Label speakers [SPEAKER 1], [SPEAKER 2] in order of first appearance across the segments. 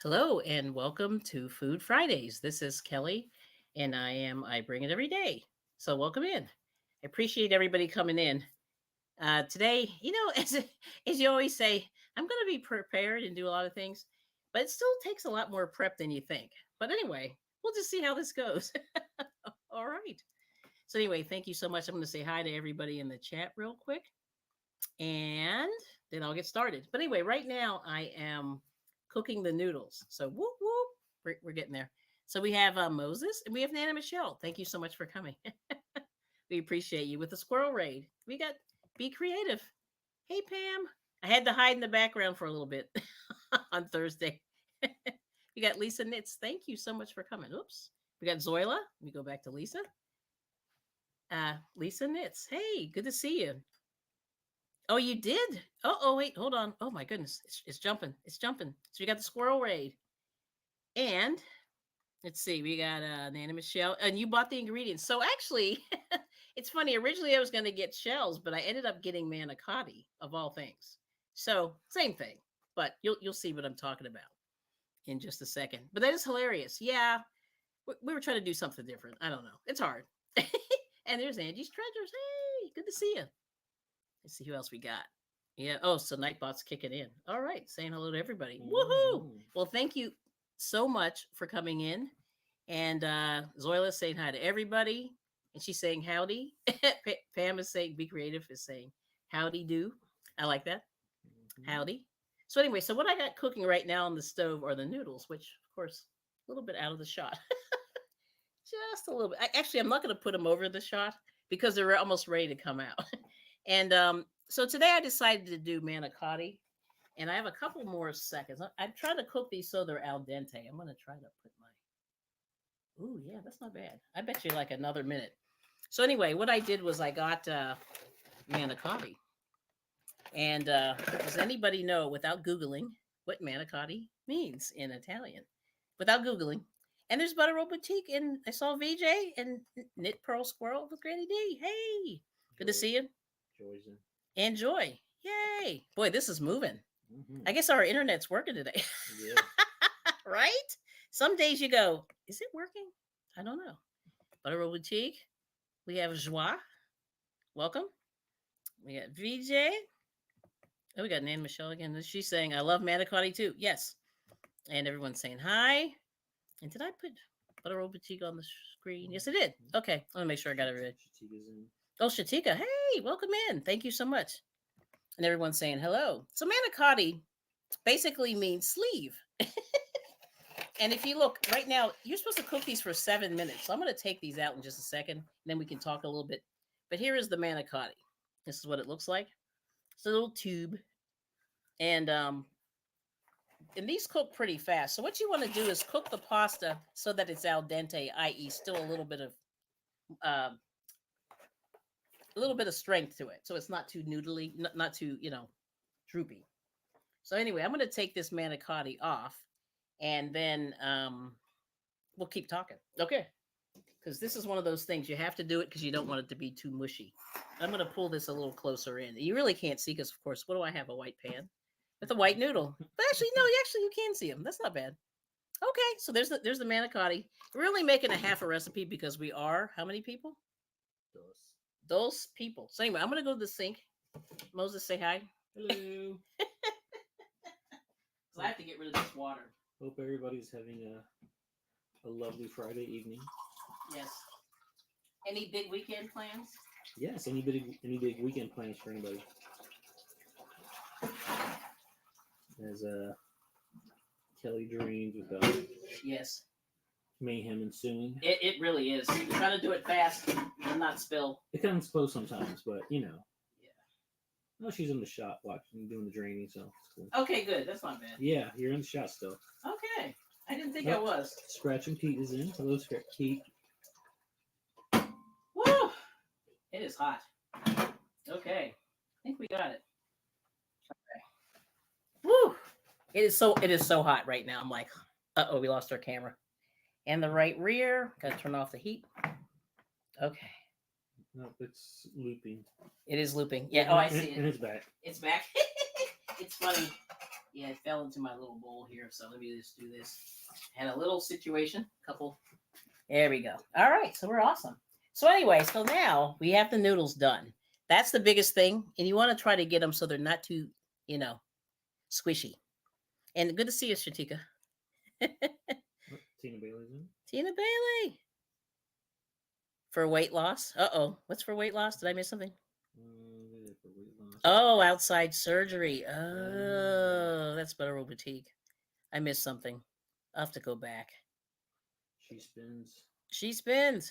[SPEAKER 1] Hello and welcome to Food Fridays. This is Kelly and I bring it every day. So welcome in. I appreciate everybody coming in. Today, as you always say, I'm going to be prepared and do a lot of things, but it still takes a lot more prep than you think. But anyway, we'll just see how this goes. All right. So anyway, thank you so much. I'm going to say hi to everybody in the chat real quick and then I'll get started. But anyway, right now I am cooking the noodles. So whoop whoop, we're getting there. So we have Moses and we have Nana Michelle. Thank you so much for coming. We appreciate you with the squirrel raid. We got Be Creative. Hey Pam, I had to hide in the background for a little bit on Thursday. We got Lisa Knits. Thank you so much for coming. Oops. We got Zoila. Let me go back to Lisa. Lisa Knits. Hey, good to see you. Oh, you did? Oh, wait, hold on. Oh my goodness, it's jumping. It's jumping. So we got the squirrel raid, and let's see, we got Nana Michelle, and you bought the ingredients. So actually, it's funny. Originally, I was going to get shells, but I ended up getting manicotti of all things. So same thing, but you'll see what I'm talking about in just a second. But that is hilarious. Yeah, we were trying to do something different. I don't know. It's hard. And there's Angie's Treasures. Hey, good to see you. Let's see who else we got. Yeah. Oh, so Nightbot's kicking in. All right. Saying hello to everybody. Woohoo. Well, thank you so much for coming in. And Zoila saying hi to everybody. And she's saying howdy. Pam is saying be creative is saying howdy do. I like that. Howdy. So anyway, so what I got cooking right now on the stove are the noodles, which of course a little bit out of the shot. Just a little bit. Actually, I'm not going to put them over the shot because they're almost ready to come out. And so today I decided to do manicotti, and I have a couple more seconds. I'm trying to cook these so they're al dente. I'm going to try to put my. Ooh, yeah, that's not bad. I bet you like another minute. So anyway, what I did was I got manicotti, and does anybody know without googling what manicotti means in Italian? Without googling. And there's Butter Roll Boutique, and I saw VJ and Knit Pearl Squirrel with Granny D. Hey, good to see you.
[SPEAKER 2] Joys in.
[SPEAKER 1] And Joy. Yay. Boy, this is moving. I guess our internet's working today.
[SPEAKER 2] Yeah.
[SPEAKER 1] Right? Some days you go, is it working? I don't know. Butter Roll Boutique. We have Joie. Welcome. We got VJ. Oh, we got Nan Michelle again. She's saying, I love manicotti too. Yes. And everyone's saying hi. And did I put Butter Roll Boutique on the screen? Yes, I did. Okay. I want to make sure I got it right. Oh, Shatika. Hey, welcome in. Thank you so much. And everyone's saying hello. So manicotti basically means sleeve. And if you look right now, you're supposed to cook these for 7 minutes. So I'm going to take these out in just a second, and then we can talk a little bit. But here is the manicotti. This is what it looks like. It's a little tube, and these cook pretty fast. So what you want to do is cook the pasta so that it's al dente, i.e., still uh, a little bit of strength to it, so it's not too noodly, not too droopy. So anyway, I'm going to take this manicotti off, and then we'll keep talking. Okay. Because this is one of those things you have to do it because you don't want it to be too mushy. I'm going to pull this a little closer in. You really can't see because, of course, what do I have? A white pan with a white noodle. But actually, no, you can see them. That's not bad. Okay, so there's the manicotti. We're only making a half a recipe because we are how many people? Those people. So anyway, I'm going to go to the sink. Moses, say hi.
[SPEAKER 2] Hello.
[SPEAKER 1] So I have to get rid of this water.
[SPEAKER 2] Hope everybody's having a lovely Friday evening.
[SPEAKER 1] Yes. Any big weekend plans?
[SPEAKER 2] Yes, any big weekend plans for anybody? As Kelly dreams without
[SPEAKER 1] Yes.
[SPEAKER 2] mayhem ensuing.
[SPEAKER 1] It really is. You try to do it fast and not spill.
[SPEAKER 2] It comes close sometimes, but
[SPEAKER 1] Yeah.
[SPEAKER 2] No, she's in the shop watching, doing the draining, so it's cool.
[SPEAKER 1] Okay, good. That's not bad.
[SPEAKER 2] Yeah, you're in the shop still.
[SPEAKER 1] Okay. I didn't think I was.
[SPEAKER 2] Scratching Pete is in. Hello, Pete.
[SPEAKER 1] Woo! It is hot. Okay. I think we got it. Okay. Woo! It is so hot right now. I'm like, we lost our camera. And the right rear. Gotta turn off the heat. Okay.
[SPEAKER 2] No, it's looping.
[SPEAKER 1] It is looping. Yeah. Oh, I see it.
[SPEAKER 2] And it's back.
[SPEAKER 1] It's back. It's funny. Yeah, it fell into my little bowl here. So let me just do this. Had a little situation. Couple. There we go. All right. So we're awesome. So anyway, so now we have the noodles done. That's the biggest thing. And you want to try to get them so they're not too, you know, squishy. And good to see you, Shatika.
[SPEAKER 2] Tina Bailey's in.
[SPEAKER 1] Tina Bailey. For weight loss. Uh-oh. What's for weight loss? Did I miss something?
[SPEAKER 2] For weight loss.
[SPEAKER 1] Oh, outside surgery. Oh, that's Butterroll Boutique. I missed something. I'll have to go back.
[SPEAKER 2] She spins.
[SPEAKER 1] She spins.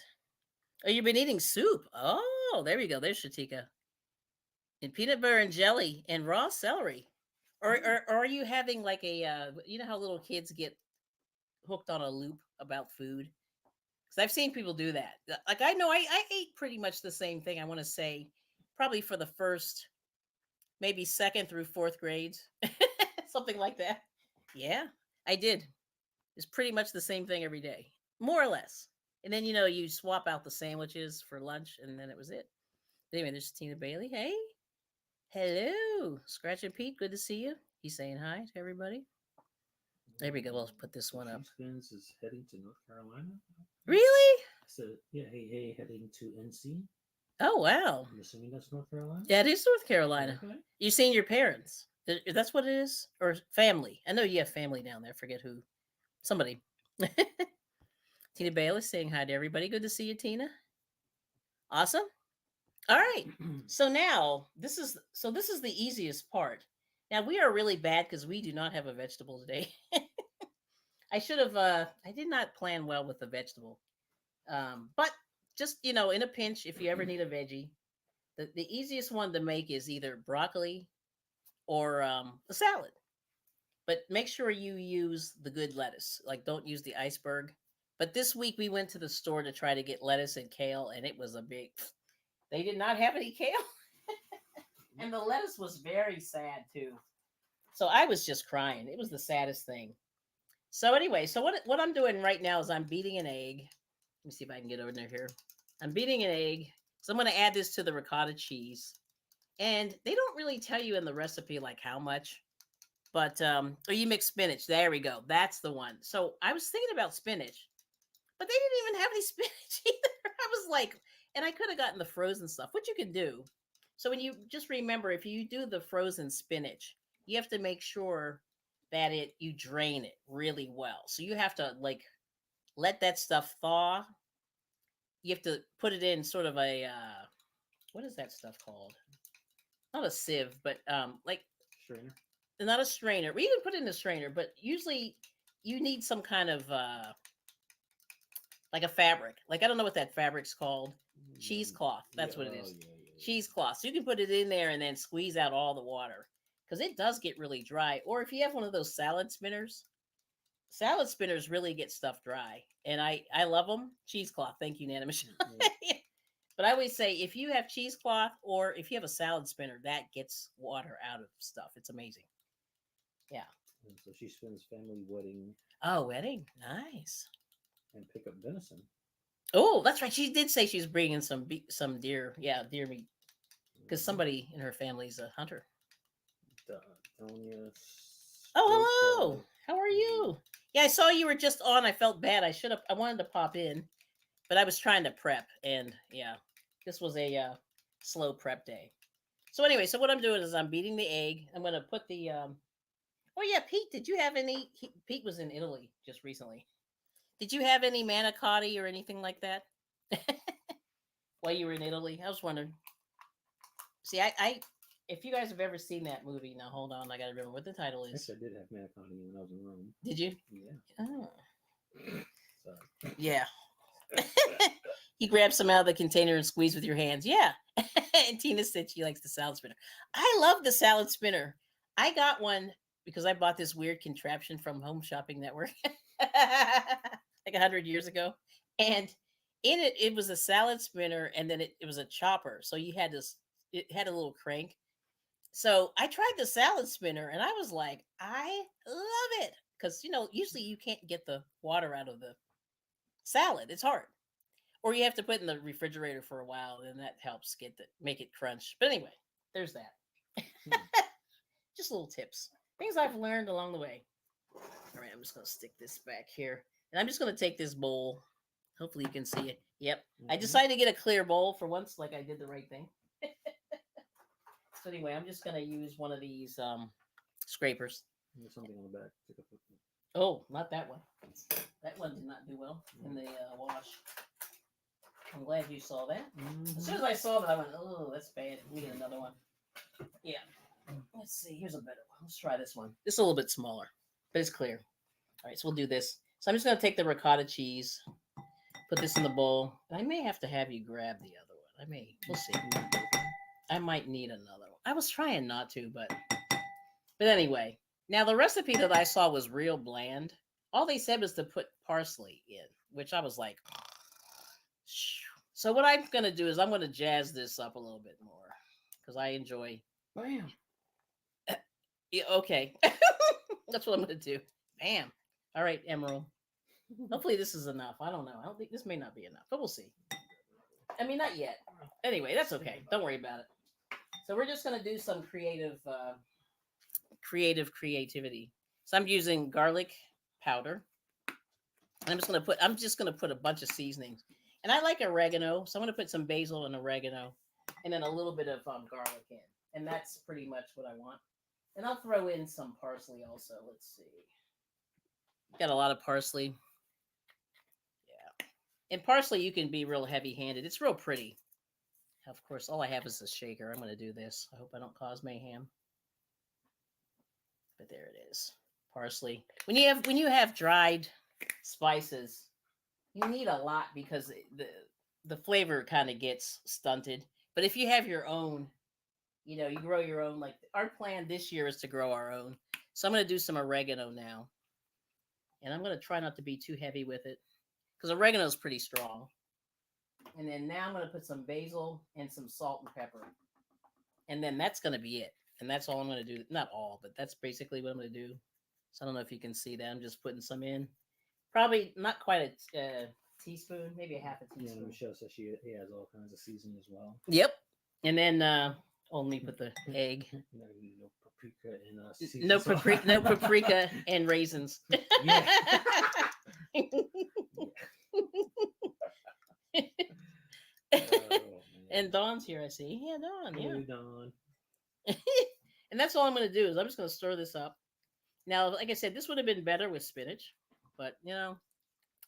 [SPEAKER 1] Oh, you've been eating soup. Oh, there we go. There's Shatika. And peanut butter and jelly and raw celery. Or are you having like a, you know how little kids get hooked on a loop about food? Because I've seen people do that. Like I know I ate pretty much the same thing, I want to say, probably for the first, maybe second through fourth grades. Something like that. Yeah, I did. It's pretty much the same thing every day, more or less. And then, you swap out the sandwiches for lunch, and then it was it. But anyway, there's Tina Bailey. Hey. Hello. Scratch and Pete, good to see you. He's saying hi to everybody. There we go. We'll put this one up.
[SPEAKER 2] She spins is heading to North Carolina.
[SPEAKER 1] Really?
[SPEAKER 2] So, yeah, hey, heading to NC.
[SPEAKER 1] Oh, wow.
[SPEAKER 2] I'm assuming that's North Carolina?
[SPEAKER 1] That is North Carolina.
[SPEAKER 2] Okay.
[SPEAKER 1] You seen your parents? That's what it is? Or family? I know you have family down there. Forget who. Somebody. Tina Bailey saying hi to everybody. Good to see you, Tina. Awesome. All right. So now this is the easiest part. Now we are really bad because we do not have a vegetable today. I should have. I did not plan well with the vegetable. But just in a pinch, if you ever need a veggie, the easiest one to make is either broccoli or a salad. But make sure you use the good lettuce. Like, don't use the iceberg. But this week we went to the store to try to get lettuce and kale, and it was a big. They did not have any kale, and the lettuce was very sad too. So I was just crying. It was the saddest thing. So anyway, so what I'm doing right now is I'm beating an egg. Let me see if I can get over there here. I'm beating an egg. So I'm going to add this to the ricotta cheese. And they don't really tell you in the recipe like how much. But or you mix spinach. There we go. That's the one. So I was thinking about spinach, but they didn't even have any spinach either. I was like, and I could have gotten the frozen stuff, which you can do. So when you just remember, if you do the frozen spinach, you have to make sure that you drain it really well. So you have to like let that stuff thaw. You have to put it in sort of a what is that stuff called? Not a sieve, but like
[SPEAKER 2] strainer.
[SPEAKER 1] Not a strainer. We even put it in a strainer, but usually you need some kind of like a fabric. Like I don't know what that fabric's called. Cheesecloth. That's what it is. Yeah. Cheesecloth. So you can put it in there and then squeeze out all the water because it does get really dry. Or if you have one of those salad spinners really get stuff dry, and I love them. Cheesecloth. Thank you, Nana Michelle. Yeah. But I always say if you have cheesecloth or if you have a salad spinner, that gets water out of stuff. It's amazing. Yeah.
[SPEAKER 2] And so she spins family wedding.
[SPEAKER 1] Oh, wedding. Nice.
[SPEAKER 2] And pick up venison.
[SPEAKER 1] Oh, that's right. She did say she's bringing some deer. Yeah, deer meat. Because somebody in her family's a hunter. Oh, hello. How are you? Yeah, I saw you were just on. I felt bad. I wanted to pop in, but I was trying to prep. And yeah, this was a slow prep day. So anyway, so what I'm doing is I'm beating the egg. I'm going to put the, oh yeah, Pete, did you have any, Pete was in Italy just recently. Did you have any manicotti or anything like that while you were in Italy? I was wondering. See, I if you guys have ever seen that movie, now hold on, I got to remember what the title is.
[SPEAKER 2] Actually, I did have manicotti when I was in Rome.
[SPEAKER 1] Did you?
[SPEAKER 2] Yeah.
[SPEAKER 1] Oh.
[SPEAKER 2] Sorry.
[SPEAKER 1] Yeah. You grab some out of the container and squeeze with your hands. Yeah. And Tina said she likes the salad spinner. I love the salad spinner. I got one because I bought this weird contraption from Home Shopping Network like 100 years ago. And in it was a salad spinner, and then it was a chopper. So you had this, it had a little crank. So I tried the salad spinner, and I was like, I love it. Because, usually you can't get the water out of the salad. It's hard. Or you have to put it in the refrigerator for a while, and that helps make it crunch. But anyway, there's that. Just little tips. Things I've learned along the way. All right, I'm just gonna stick this back here, and I'm just gonna take this bowl. Hopefully, you can see it. Yep, I decided to get a clear bowl for once, like I did the right thing. So anyway, I'm just gonna use one of these scrapers.
[SPEAKER 2] There's something on the back. Take a photo.
[SPEAKER 1] Oh, not that one. That one did not do well in the wash. I'm glad you saw that. As soon as I saw that, I went, "Oh, that's bad. We need another one." Yeah. Let's see. Here's a better one. Let's try this one. This is a little bit smaller, but it's clear. All right, so we'll do this. So I'm just gonna take the ricotta cheese, put this in the bowl. And I may have to have you grab the other one. I may. We'll see. I might need another one. I was trying not to, but anyway. Now the recipe that I saw was real bland. All they said was to put parsley in, which I was like. So what I'm gonna do is I'm gonna jazz this up a little bit more because I enjoy.
[SPEAKER 2] Bam.
[SPEAKER 1] Yeah, okay. That's what I'm gonna do. Bam. All right, Emerald. Hopefully this is enough. I don't know. I don't think this may not be enough, but we'll see. I mean, not yet. Anyway, that's okay. Don't worry about it. So we're just gonna do some creativity. So I'm using garlic powder. And I'm just gonna put a bunch of seasonings. And I like oregano, so I'm gonna put some basil and oregano, and then a little bit of garlic in. And that's pretty much what I want. And I'll throw in some parsley also. Let's see. Got a lot of parsley. Yeah. And parsley, you can be real heavy-handed. It's real pretty. Of course, all I have is a shaker. I'm going to do this. I hope I don't cause mayhem. But there it is. Parsley. When you have dried spices, you need a lot because the flavor kind of gets stunted. But if you have your own, you grow your own. Like our plan this year is to grow our own. So I'm going to do some oregano now. And I'm going to try not to be too heavy with it because oregano is pretty strong. And then now I'm going to put some basil and some salt and pepper. And then that's going to be it. And that's all I'm going to do. Not all, but that's basically what I'm going to do. So I don't know if you can see that. I'm just putting some in. Probably not quite a teaspoon, maybe a half a teaspoon.
[SPEAKER 2] Yeah, Michelle says he has all kinds of seasoning as well.
[SPEAKER 1] Yep. And then let me put the egg.
[SPEAKER 2] No paprika and
[SPEAKER 1] no paprika and raisins.
[SPEAKER 2] Yeah.
[SPEAKER 1] And Dawn's here, I see. Yeah, Dawn. Yeah.
[SPEAKER 2] Hey, Dawn.
[SPEAKER 1] And that's all I'm going to do is I'm just going to stir this up. Now, like I said, this would have been better with spinach, but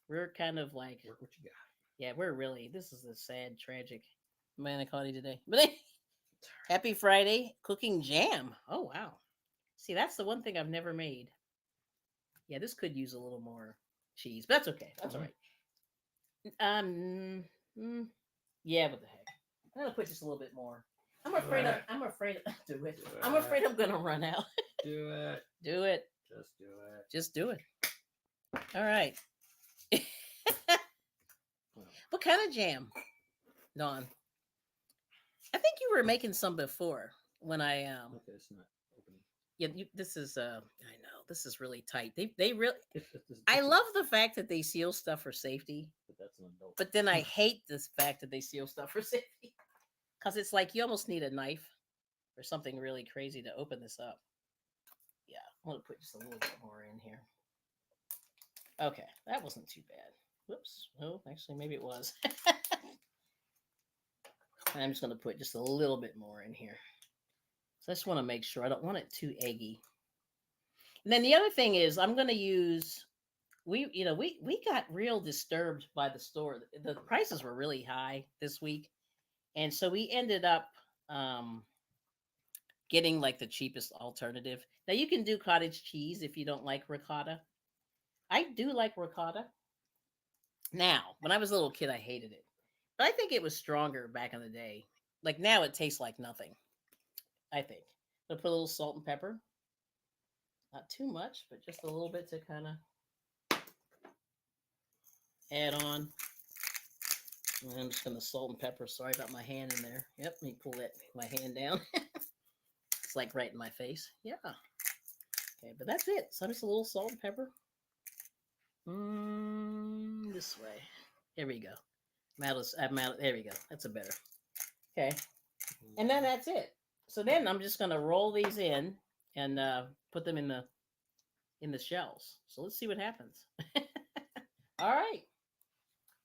[SPEAKER 1] we're kind of like,
[SPEAKER 2] Work what you got.
[SPEAKER 1] Yeah, this is a sad, tragic Manicotti today. But happy Friday, cooking jam. Oh, wow. See, that's the one thing I've never made. Yeah, this could use a little more cheese, but that's okay. That's all right. Yeah, what the heck? I'm gonna put just a little bit more. I'm afraid. Do it. I'm afraid I'm gonna run out.
[SPEAKER 2] Do it.
[SPEAKER 1] Do it.
[SPEAKER 2] Just do it.
[SPEAKER 1] Just do it. All right. What kind of jam, Dawn? I think you were making some before when I
[SPEAKER 2] Okay, it's not opening.
[SPEAKER 1] Yeah, this is I know this is really tight. They really. I love the fact that they seal stuff for safety.
[SPEAKER 2] But that's an adult.
[SPEAKER 1] But then I hate this fact that they seal stuff for safety because it's like you almost need a knife or something really crazy to open this up. Yeah, I'm gonna put just a little bit more in here. Okay, that wasn't too bad. Whoops. Oh, actually, maybe it was. I'm just going to put just a little bit more in here. So I just want to make sure. I don't want it too eggy. And then the other thing is I'm going to use, we got real disturbed by the store. The prices were really high this week. And so we ended up getting like the cheapest alternative. Now you can do cottage cheese if you don't like ricotta. I do like ricotta. Now, when I was a little kid, I hated it. But I think it was stronger back in the day. Like now it tastes like nothing. I think. I'm gonna put a little salt and pepper. Not too much, but just a little bit to kind of add on. And I'm just gonna salt and pepper. Sorry about my hand in there. Yep, let me pull my hand down. It's like right in my face. Yeah. Okay, but that's it. So just a little salt and pepper. This way. Here we go. There we go. That's a better. Okay. And then that's it. So then I'm just going to roll these in and put them in the shells. So let's see what happens. All right.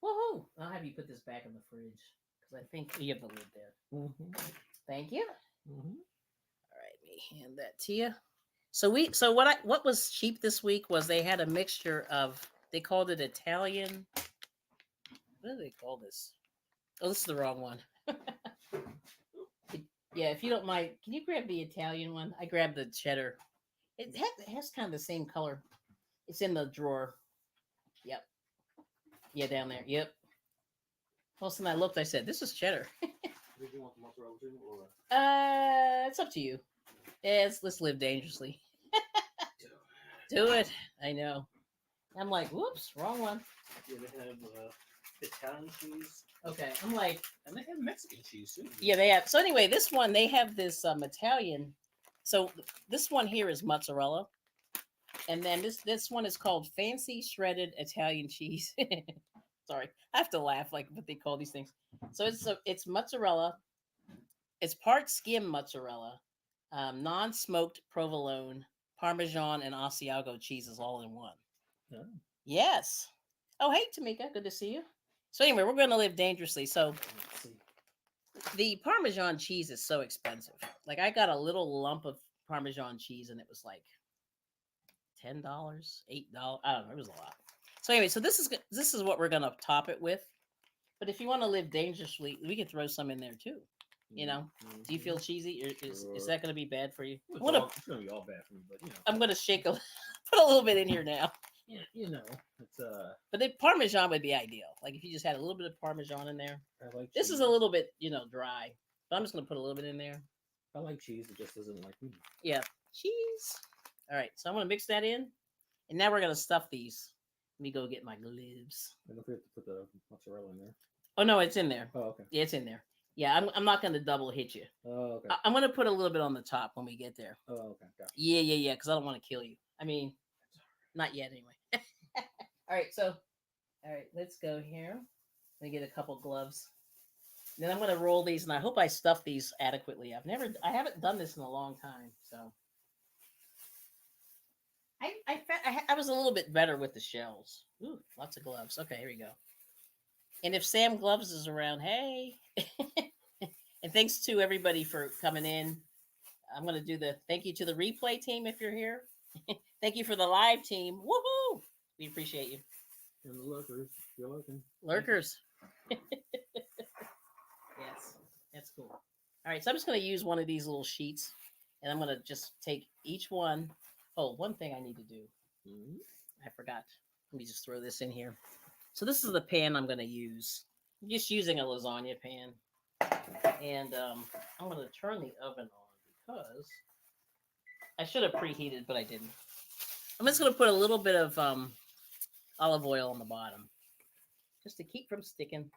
[SPEAKER 1] Woohoo! I'll have you put this back in the fridge because I think you have the lid there.
[SPEAKER 2] Mm-hmm.
[SPEAKER 1] Thank you.
[SPEAKER 2] Mm-hmm.
[SPEAKER 1] All right, let me hand that to you. So what was cheap this week was they had a mixture of, they called it Italian. What do they call this? Oh, this is the wrong one. Yeah, if you don't mind, can you grab the Italian one? I grabbed the cheddar. It has kind of the same color. It's in the drawer. Yep. Yeah, down there. Yep. Most when I looked, I said, "This is cheddar."
[SPEAKER 2] Did you want the mozzarella too, or?
[SPEAKER 1] It's up to you. Yeah, let's live dangerously. Do it. I know. I'm like, whoops, wrong one.
[SPEAKER 2] Yeah, they have Italian cheese.
[SPEAKER 1] Okay, I'm like,
[SPEAKER 2] And they have Mexican cheese too.
[SPEAKER 1] yeah, they have. So anyway, this one they have this Italian. So this one here is mozzarella, and then this one is called fancy shredded Italian cheese. Sorry, I have to laugh like what they call these things. So it's mozzarella. It's part skim mozzarella, non-smoked provolone, Parmesan, and Asiago cheeses all in one.
[SPEAKER 2] Oh.
[SPEAKER 1] Yes. Oh, hey, Tamika. Good to see you. So anyway, we're going to live dangerously. So
[SPEAKER 2] Let's see.
[SPEAKER 1] the Parmesan cheese is so expensive. Like I got a little lump of Parmesan cheese and it was like $10, $8. I don't know. It was a lot. So anyway, so this is what we're going to top it with. But if you want to live dangerously, we could throw some in there too. You know, do you feel cheesy? Or is that going to be bad for you?
[SPEAKER 2] It's going to be all bad for me, but you know.
[SPEAKER 1] I'm going to put a little bit in here now.
[SPEAKER 2] Yeah, you know, it's
[SPEAKER 1] But the Parmesan would be ideal. Like if you just had a little bit of Parmesan in there.
[SPEAKER 2] I like
[SPEAKER 1] This
[SPEAKER 2] cheese.
[SPEAKER 1] is a little bit, dry. But I'm just going to put a little bit in there.
[SPEAKER 2] I like cheese. It just doesn't like me.
[SPEAKER 1] Yeah, cheese. All right, so I'm going to mix that in. And now we're going to stuff these. Let me go get my gloves.
[SPEAKER 2] I don't forget to put the mozzarella in there.
[SPEAKER 1] Oh, no, it's in there.
[SPEAKER 2] Oh, okay.
[SPEAKER 1] Yeah, it's in there. Yeah, I'm not going to double hit you.
[SPEAKER 2] Oh, okay.
[SPEAKER 1] I'm going to put a little bit on the top when we get there.
[SPEAKER 2] Oh, okay. Gotcha.
[SPEAKER 1] Yeah, because I don't want to kill you. I mean, not yet anyway. All right, let's go here. Let me get a couple gloves. Then I'm going to roll these, and I hope I stuff these adequately. I haven't done this in a long time, so. I was a little bit better with the shells. Ooh, lots of gloves. Okay, here we go. And if Sam Gloves is around, hey. And thanks to everybody for coming in. I'm going to do thank you to the replay team if you're here. Thank you for the live team. Woohoo! We appreciate you.
[SPEAKER 2] And the lurkers. You're lurking.
[SPEAKER 1] Lurkers. Yes, that's cool. All right, so I'm just going to use one of these little sheets, and I'm going to just take each one. Oh, one thing I need to do.
[SPEAKER 2] Mm-hmm.
[SPEAKER 1] I forgot. Let me just throw this in here. So this is the pan I'm going to use. I'm just using a lasagna pan. And I'm going to turn the oven on because I should have preheated, but I didn't. I'm just going to put a little bit of olive oil on the bottom just to keep from sticking.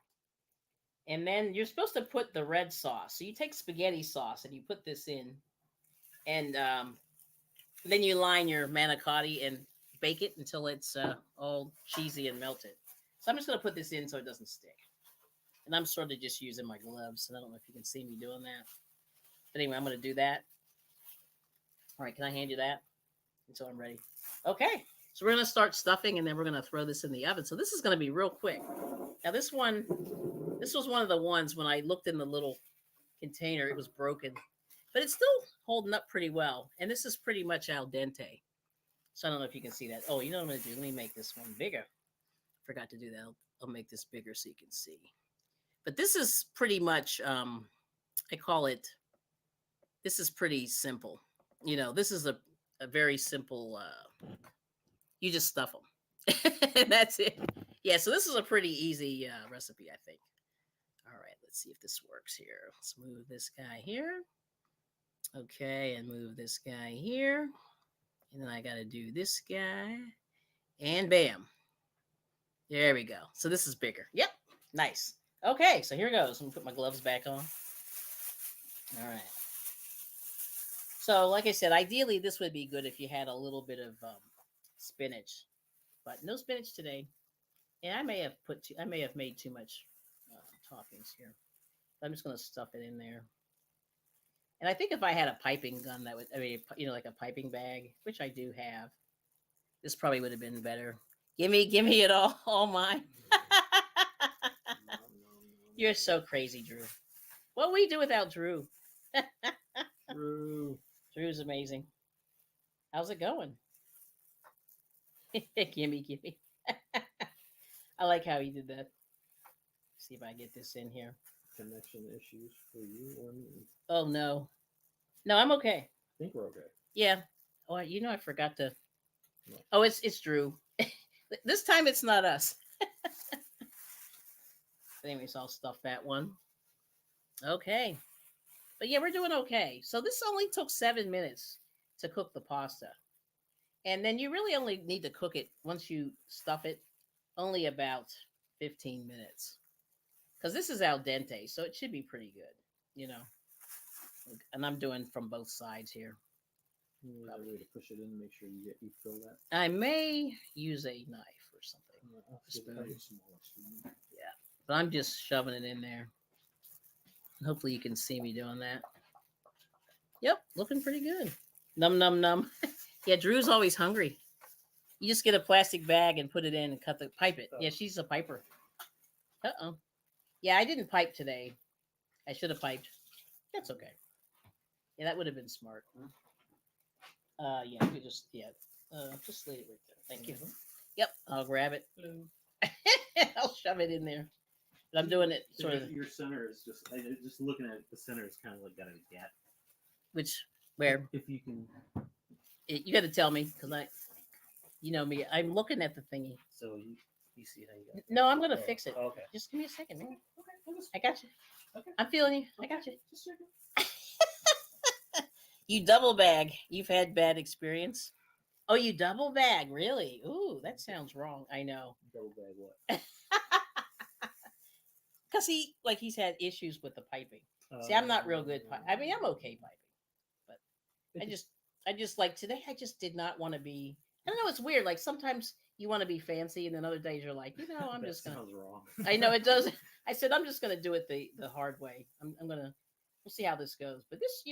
[SPEAKER 1] And then you're supposed to put the red sauce. So you take spaghetti sauce and you put this in. And then you line your manicotti and bake it until it's all cheesy and melted. So I'm just going to put this in so it doesn't stick. And I'm sort of just using my gloves. And I don't know if you can see me doing that. But anyway, I'm going to do that. All right, can I hand you that until I'm ready? Okay, so we're going to start stuffing and then we're going to throw this in the oven. So this is going to be real quick. Now this was one of the ones when I looked in the little container, it was broken. But it's still holding up pretty well. And this is pretty much al dente. So I don't know if you can see that. Oh, you know what I'm going to do? Let me make this one bigger. Forgot to do that. I'll make this bigger so you can see. But this is pretty much, I call it, this is pretty simple. This is a very simple, you just stuff them. And that's it. Yeah, so this is a pretty easy recipe, I think. All right, let's see if this works here. Let's move this guy here. Okay, and move this guy here. And then I got to do this guy. And bam. There we go. So this is bigger. Yep. Nice. Okay, so here goes. I'm going to put my gloves back on. All right. So like I said, ideally this would be good if you had a little bit of spinach. But no spinach today. And I may have made too much toppings here. I'm just going to stuff it in there. And I think if I had a piping gun, that would, I mean, like a piping bag, which I do have, this probably would have been better. Give me it all mine.
[SPEAKER 2] Nom, nom,
[SPEAKER 1] You're
[SPEAKER 2] nom.
[SPEAKER 1] so crazy, Drew. What we do without Drew?
[SPEAKER 2] True.
[SPEAKER 1] Drew's amazing. How's it going? Gimme, gimme. I like how he did that. See if I get this in here.
[SPEAKER 2] Connection issues for you or me.
[SPEAKER 1] Oh no, no, I'm okay.
[SPEAKER 2] I think we're okay.
[SPEAKER 1] Yeah. Oh, I forgot to.
[SPEAKER 2] No.
[SPEAKER 1] Oh, it's Drew. This time it's not us. Anyways, I'll stuff that one. Okay. But yeah, we're doing okay. So this only took 7 minutes to cook the pasta. And then you really only need to cook it once you stuff it, only about 15 minutes. Because this is al dente, so it should be pretty good, you know. And I'm doing from both sides here.
[SPEAKER 2] There's a way to push it in and make sure you fill that.
[SPEAKER 1] I may use a knife or something.
[SPEAKER 2] I'll
[SPEAKER 1] Spoon.
[SPEAKER 2] have a smaller spoon.
[SPEAKER 1] Yeah. But I'm just shoving it in there. Hopefully you can see me doing that. Yep, looking pretty good. Num num num. Yeah, Drew's always hungry. You just get a plastic bag and put it in and pipe it. Yeah, she's a piper. Uh-oh. Yeah, I didn't pipe today. I should have piped. That's okay. Yeah, that would have been smart. Yeah, you could just lay it right there. Thank you. Yep, I'll grab it. I'll shove it in there. But I'm doing it sort of.
[SPEAKER 2] Your center is just looking at it, the center is kind of like got a gap.
[SPEAKER 1] Which where
[SPEAKER 2] If you can.
[SPEAKER 1] You got to tell me because you know me. I'm looking at the thingy.
[SPEAKER 2] So you see how you got.
[SPEAKER 1] No, I'm gonna fix it.
[SPEAKER 2] Okay.
[SPEAKER 1] Just give me a second, man.
[SPEAKER 2] Okay.
[SPEAKER 1] I got you.
[SPEAKER 2] Okay.
[SPEAKER 1] I'm feeling you. I got you.
[SPEAKER 2] Just a second.
[SPEAKER 1] You double bag. You've had bad experience. Oh, you double bag, really? Ooh, that sounds wrong. I know.
[SPEAKER 2] Double bag what?
[SPEAKER 1] Because he's had issues with the piping. See, I'm not real good. I mean, I'm okay piping, but I just like today. I just did not want to be. I don't know. It's weird. Like sometimes you want to be fancy, and then other days you're like, I'm just gonna.
[SPEAKER 2] Sounds wrong.
[SPEAKER 1] I know it does. I said I'm just gonna do it the hard way. I'm gonna. We'll see how this goes. But this,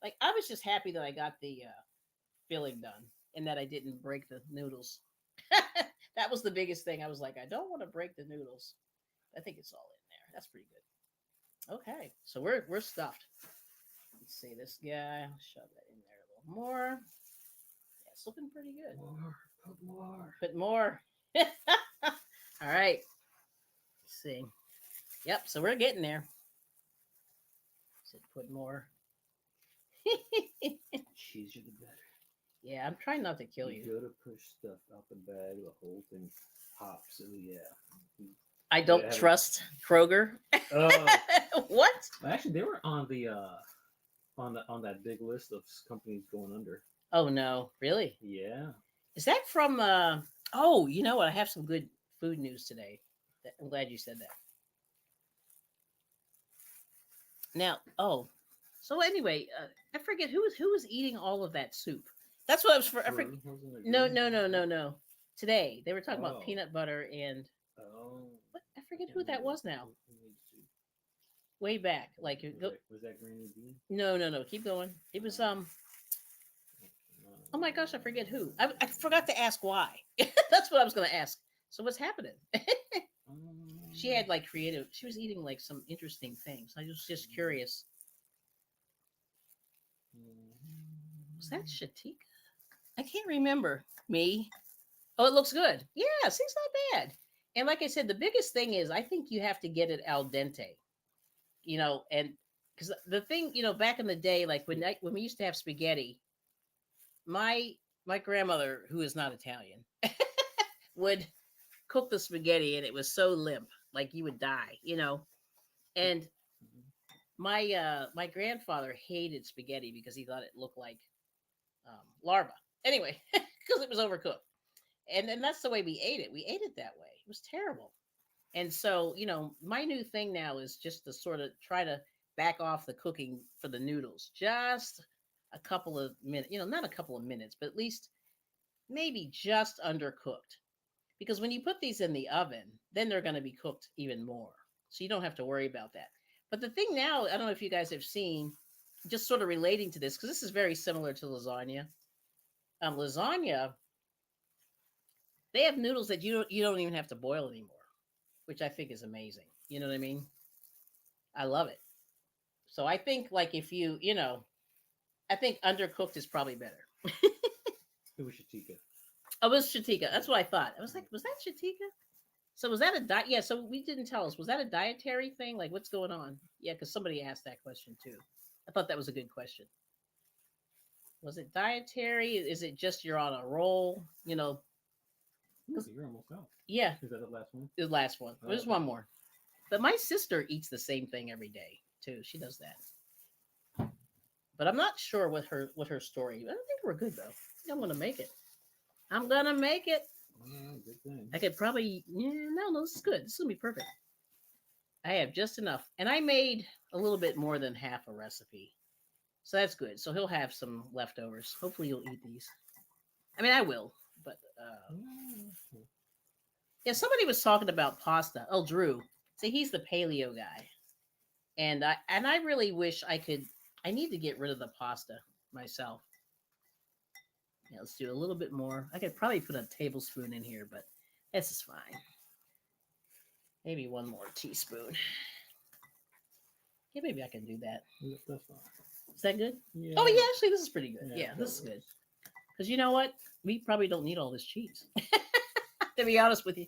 [SPEAKER 1] like I was just happy that I got the filling done and that I didn't break the noodles. That was the biggest thing. I was like, I don't want to break the noodles. I think it's all in there. That's pretty good. Okay, so we're stuffed. Let's see this guy. I'll shove that in there a little more. Yeah, it's looking pretty good.
[SPEAKER 2] Put more.
[SPEAKER 1] Put more. All right. Let's see. Yep. So we're getting there. Said put more.
[SPEAKER 2] Cheesier the better.
[SPEAKER 1] Yeah, I'm trying not to kill you.
[SPEAKER 2] You gotta push stuff out the bag, the whole thing pops. So yeah.
[SPEAKER 1] I don't trust Kroger. What?
[SPEAKER 2] Actually, they were on the on that big list of companies going under.
[SPEAKER 1] Oh no, really?
[SPEAKER 2] Yeah.
[SPEAKER 1] Is that from? Oh, you know what? I have some good food news today. I'm glad you said that. Now, so anyway, I forget who was eating all of that soup. That's what I was for. No. Today they were talking about peanut butter and.
[SPEAKER 2] Oh.
[SPEAKER 1] What? I forget who that was now. Way back, like
[SPEAKER 2] was that Granny B?
[SPEAKER 1] No. Keep going. It was Oh my gosh, I forget who. I forgot to ask why. That's what I was going to ask. So what's happening? She had like creative. She was eating like some interesting things. I was just curious. Was that Shatika? I can't remember. Me? Oh, it looks good. Yeah, it's not bad. And like I said, the biggest thing is I think you have to get it al dente. And because the thing, back in the day, like when we used to have spaghetti, my grandmother, who is not Italian, would cook the spaghetti, and it was so limp, like you would die, And my grandfather hated spaghetti because he thought it looked like larva. Anyway, because it was overcooked. And then that's the way we ate it. We ate it that way. It was terrible. And so, my new thing now is just to sort of try to back off the cooking for the noodles. Just a couple of minutes, not a couple of minutes, but at least maybe just undercooked. Because when you put these in the oven, then they're going to be cooked even more. So you don't have to worry about that. But the thing now, I don't know if you guys have seen, just sort of relating to this because this is very similar to lasagna. Lasagna, they have noodles that you don't even have to boil anymore, which I think is amazing. You know what I mean? I love it. So I think like if I think undercooked is probably better.
[SPEAKER 2] It was Shatika.
[SPEAKER 1] Oh, it was Shatika. That's what I thought. I was like, was that Shatika? So was that a diet? Yeah. So we didn't tell us. Was that a dietary thing? Like, what's going on? Yeah, because somebody asked that question too. I thought that was a good question. Was it dietary? Is it just you're on a roll?
[SPEAKER 2] Ooh, you're almost out.
[SPEAKER 1] Yeah,
[SPEAKER 2] Is that the last one?
[SPEAKER 1] the last one.
[SPEAKER 2] Oh,
[SPEAKER 1] There's
[SPEAKER 2] okay.
[SPEAKER 1] one more. But my sister eats the same thing every day too. She does that. But I'm not sure what her story. I don't think we're good though. I think I'm gonna make it. I'm gonna make it.
[SPEAKER 2] Good thing.
[SPEAKER 1] I could probably no, this is good. This is gonna be perfect. I have just enough. And I made a little bit more than half a recipe. So that's good. So he'll have some leftovers. Hopefully you'll eat these. I mean I will, but yeah, somebody was talking about pasta. Oh, Drew. See, he's the paleo guy. And I really wish I could I need to get rid of the pasta myself. Yeah, let's do a little bit more. I could probably put a tablespoon in here, but this is fine. Maybe one more teaspoon. Yeah, maybe I can do that.
[SPEAKER 2] Yeah, that's fine.
[SPEAKER 1] Is that good?
[SPEAKER 2] Yeah.
[SPEAKER 1] Oh, yeah, actually, this is pretty good.
[SPEAKER 2] Yeah,
[SPEAKER 1] Yeah, this is good. Because you know what? We probably don't need all this cheese. To be honest with you,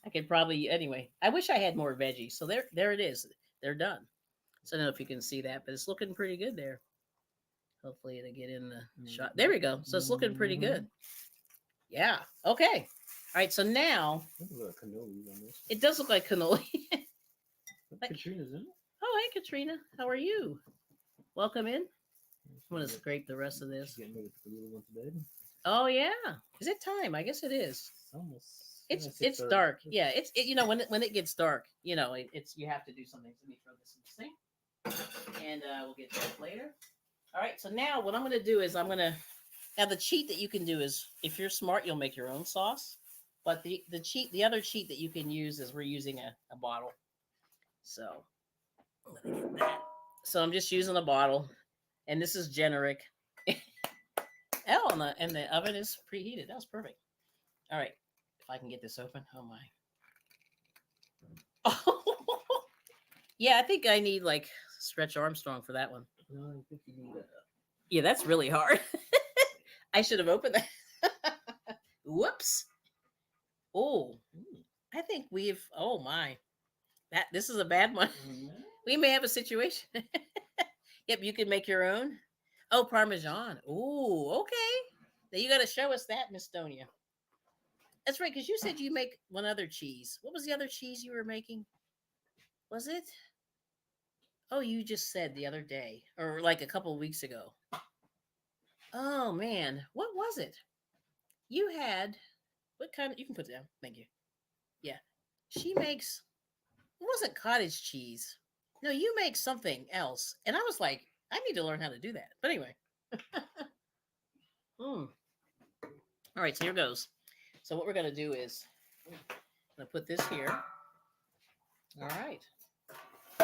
[SPEAKER 1] I could probably anyway. I wish I had more veggies. So there it is. They're done. So I don't know if you can see that, but it's looking pretty good there. Hopefully it'll get in the shot. There we go. So it's looking pretty good. Yeah. Okay. All right. So now it does look like cannoli.
[SPEAKER 2] Katrina's in it.
[SPEAKER 1] Oh, hey, Katrina. How are you? Welcome in. I'm going to scrape the rest of this.
[SPEAKER 2] Getting ready to put the little one to bed.
[SPEAKER 1] Oh, yeah. Is it time? I guess it is.
[SPEAKER 2] Almost.
[SPEAKER 1] It's dark. Yeah. It's when it gets dark, it's you have to do something. So let me throw this in the sink, and we'll get to that later. All right. So now what I'm going to do is now the cheat that you can do is if you're smart, you'll make your own sauce. But the other cheat that you can use is we're using a bottle. So I'm gonna get that. So I'm just using a bottle, and this is generic. Oh, and the oven is preheated. That was perfect. All right, if I can get this open. Oh my. Oh, yeah. I think I need like Stretch Armstrong for that one.
[SPEAKER 2] No, I think you need
[SPEAKER 1] Yeah, that's really hard. I should have opened that. Whoops. Oh, I think we've. Oh my, this is a bad one. We may have a situation. Yep, you can make your own. Oh, Parmesan. Oh, okay. Now you got to show us that, Miss Donia. That's right, because you said you make one other cheese. What was the other cheese you were making? Was it? Oh, you just said the other day, or like a couple of weeks ago. Oh man, what was it? You had what kind? You can put it down. Thank you. Yeah, she makes. It wasn't cottage cheese. No, you make something else, and I was like, I need to learn how to do that. But anyway. All right, so here goes. So what we're gonna do is I'm gonna put this here. All right.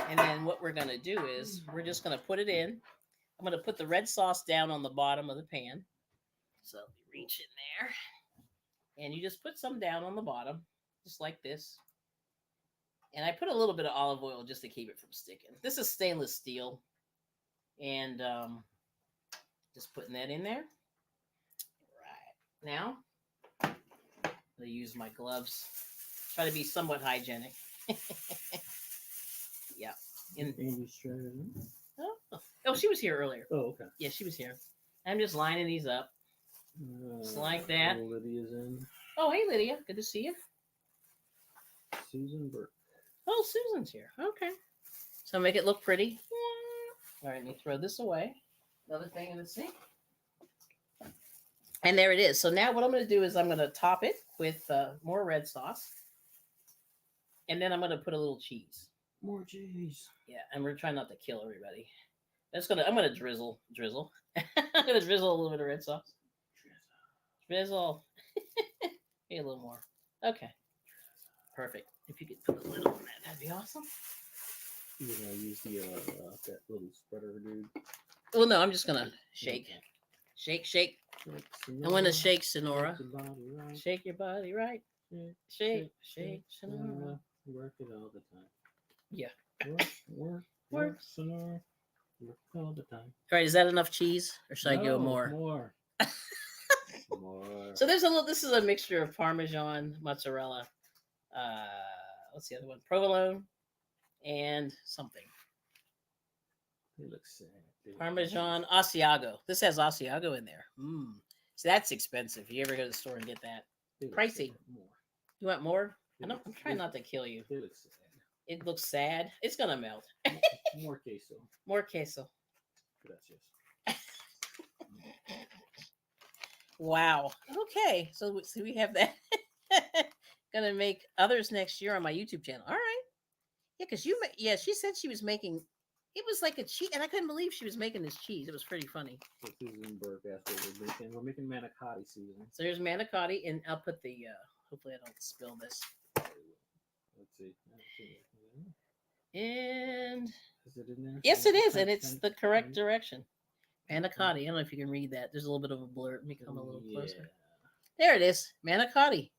[SPEAKER 1] And then what we're gonna do is we're just gonna put it in. I'm gonna put the red sauce down on the bottom of the pan. So reach in there. And you just put some down on the bottom, just like this. And I put a little bit of olive oil just to keep it from sticking. This is stainless steel. And just putting that in there. Right. Now, I'm going to use my gloves. Try to be somewhat hygienic. Yeah. Oh, she was here earlier.
[SPEAKER 2] Oh, okay.
[SPEAKER 1] Yeah, she was here. I'm just lining these up. Just like that.
[SPEAKER 2] Lydia's in.
[SPEAKER 1] Oh, hey, Lydia. Good to see you.
[SPEAKER 2] Susan Burke.
[SPEAKER 1] Oh, Susan's here. Okay. So make it look pretty. All right, let me throw this away. Another thing in the sink. And there it is. So now what I'm going to do is I'm going to top it with more red sauce. And then I'm going to put a little cheese.
[SPEAKER 2] More cheese.
[SPEAKER 1] Yeah, and we're trying not to kill everybody. I'm going to drizzle. I'm going to drizzle a little bit of red sauce. Drizzle. Maybe a little more. Okay. Perfect. If you could put a lid on that, that'd be awesome.
[SPEAKER 2] You're gonna use that little spreader, dude.
[SPEAKER 1] Well, no, I'm just gonna shake,
[SPEAKER 2] Okay.
[SPEAKER 1] shake, shake.
[SPEAKER 2] Shake,
[SPEAKER 1] I want to
[SPEAKER 2] Sonora.
[SPEAKER 1] shake,
[SPEAKER 2] Shake
[SPEAKER 1] Sonora.
[SPEAKER 2] your body right.
[SPEAKER 1] Shake your body right.
[SPEAKER 2] Shake,
[SPEAKER 1] Shake, shake, Sonora.
[SPEAKER 2] Sonora. Work it all the time.
[SPEAKER 1] Yeah.
[SPEAKER 2] Work,
[SPEAKER 1] Work.
[SPEAKER 2] Sonora. Work all the time.
[SPEAKER 1] All right, is that enough cheese, or should I go
[SPEAKER 2] No,
[SPEAKER 1] more?
[SPEAKER 2] more. More.
[SPEAKER 1] So there's a little. This is a mixture of Parmesan, mozzarella. What's the other one? Provolone, and something.
[SPEAKER 2] They look sad. They look
[SPEAKER 1] Parmesan Asiago. This has Asiago in there. Mmm. So that's expensive. You ever go to the store and get that?
[SPEAKER 2] they look
[SPEAKER 1] Pricey.
[SPEAKER 2] sad. More.
[SPEAKER 1] You want more?
[SPEAKER 2] They
[SPEAKER 1] I know.
[SPEAKER 2] look-
[SPEAKER 1] I'm trying
[SPEAKER 2] they-
[SPEAKER 1] not to kill you.
[SPEAKER 2] They look sad.
[SPEAKER 1] It looks sad. It's gonna melt.
[SPEAKER 2] More queso.
[SPEAKER 1] More queso.
[SPEAKER 2] Gracias.
[SPEAKER 1] Wow. Okay. So we have that. Gonna make others next year on my YouTube channel. All right. Yeah, because yeah, she said she was making. It was like a cheese, and I couldn't believe she was making this cheese. It was pretty funny.
[SPEAKER 2] So Susan Burke asked what we're making. We're making manicotti, Susan.
[SPEAKER 1] So there's manicotti, and I'll put the. Hopefully, I don't spill this.
[SPEAKER 2] Let's see.
[SPEAKER 1] And
[SPEAKER 2] Is it in there?
[SPEAKER 1] yes, it is, and
[SPEAKER 2] Ten-
[SPEAKER 1] it's
[SPEAKER 2] ten-
[SPEAKER 1] the correct
[SPEAKER 2] 10?
[SPEAKER 1] direction. Manicotti. I don't know if you can read that. There's a little bit of a blur. Let me come a little closer.
[SPEAKER 2] Yeah.
[SPEAKER 1] There it is. Manicotti.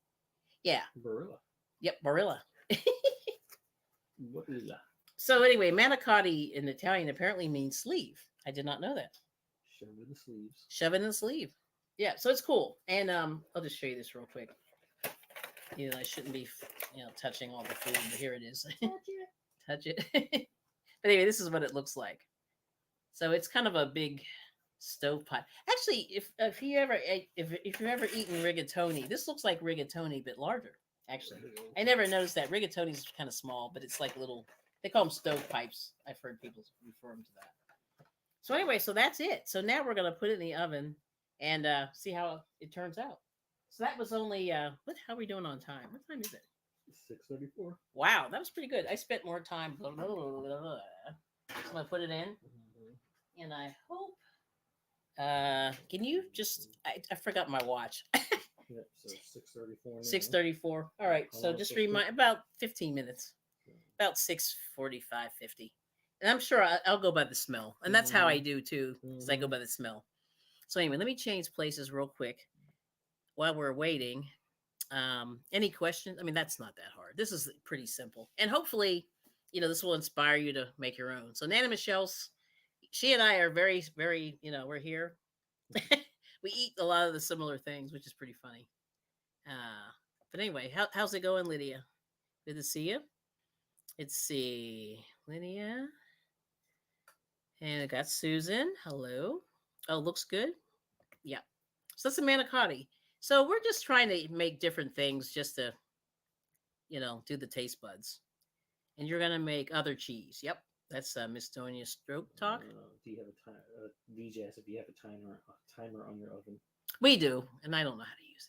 [SPEAKER 1] Yeah.
[SPEAKER 2] Barilla.
[SPEAKER 1] Yep. Barilla.
[SPEAKER 2] Barilla.
[SPEAKER 1] So anyway, manicotti in Italian apparently means sleeve. I did not know that.
[SPEAKER 2] Shove it in the sleeves.
[SPEAKER 1] Shove it in the sleeve. Yeah, so it's cool. And I'll just show you this real quick. You know, I shouldn't be, touching all the food, but here it is. Touch it. But anyway, this is what it looks like. So it's kind of a big stovepipe. Actually, if you ever if you've ever eaten rigatoni, this looks like rigatoni but larger. Actually, I never noticed that. Rigatoni is kind of small, but it's like little. They call them stovepipes. I've heard people refer them to that. So anyway, so that's it. So now we're gonna put it in the oven and see how it turns out. So that was only how are we doing on time? What time is it?
[SPEAKER 2] 6:34.
[SPEAKER 1] Wow, that was pretty good. I spent more time. So I'm gonna put it in, and I hope. Can you just? I forgot my watch.
[SPEAKER 2] Yep. So 6:34.
[SPEAKER 1] 6:34. All right.
[SPEAKER 2] How
[SPEAKER 1] So
[SPEAKER 2] long
[SPEAKER 1] just
[SPEAKER 2] is this
[SPEAKER 1] remind about 15 minutes. About 6:45, 50. And I'm sure I'll go by the smell, and that's how I do too. Is I go by the smell. So anyway, let me change places real quick while we're waiting. Any questions? I mean, that's not that hard. This is pretty simple, and hopefully, this will inspire you to make your own. So Nana Michelle's, she and I are very, very, we're here. We eat a lot of the similar things, which is pretty funny. But anyway, how's it going, Lydia? Good to see you. Let's see, Lydia, and I got Susan. Hello. Oh, looks good. Yeah. So that's a manicotti. So we're just trying to make different things just to, do the taste buds. And you're gonna make other cheese. Yep. That's Miss Donia Stroke Talk.
[SPEAKER 2] Do you have a time? DJ asked if you have a timer on your oven.
[SPEAKER 1] We do, and I don't know how to use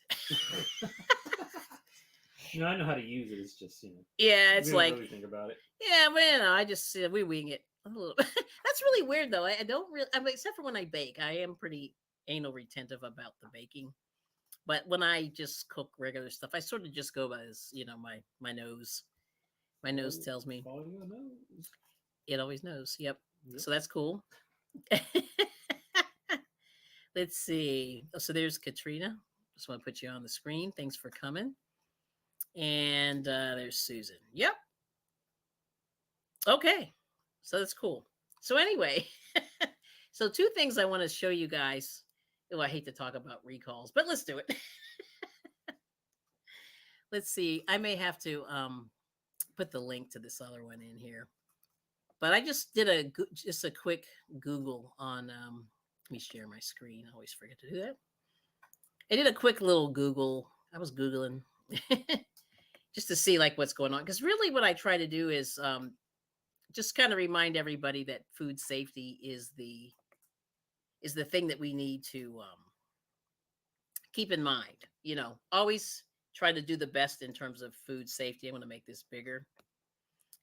[SPEAKER 1] it.
[SPEAKER 2] No, I know how to use it. It's just
[SPEAKER 1] Yeah, it's
[SPEAKER 2] we don't
[SPEAKER 1] like
[SPEAKER 2] really think about it.
[SPEAKER 1] yeah, but I just we wing it a little. That's really weird though. I don't really. I mean, except for when I bake, I am pretty anal retentive about the baking. But when I just cook regular stuff, I sort of just go by this, my nose. My nose tells me.
[SPEAKER 2] Follow your nose.
[SPEAKER 1] It always knows. Yep.
[SPEAKER 2] Yep.
[SPEAKER 1] So that's cool. Let's see. Oh, so there's Katrina. Just want to put you on the screen. Thanks for coming. And there's Susan. Yep. Okay. So that's cool. So anyway, so two things I want to show you guys. Oh, I hate to talk about recalls, but let's do it. Let's see. I may have to put the link to this other one in here. But I just did a quick Google on. Let me share my screen. I always forget to do that. I did a quick little Google. I was Googling just to see like what's going on. Because really, what I try to do is just kind of remind everybody that food safety is the thing that we need to keep in mind. Always try to do the best in terms of food safety. I'm going to make this bigger.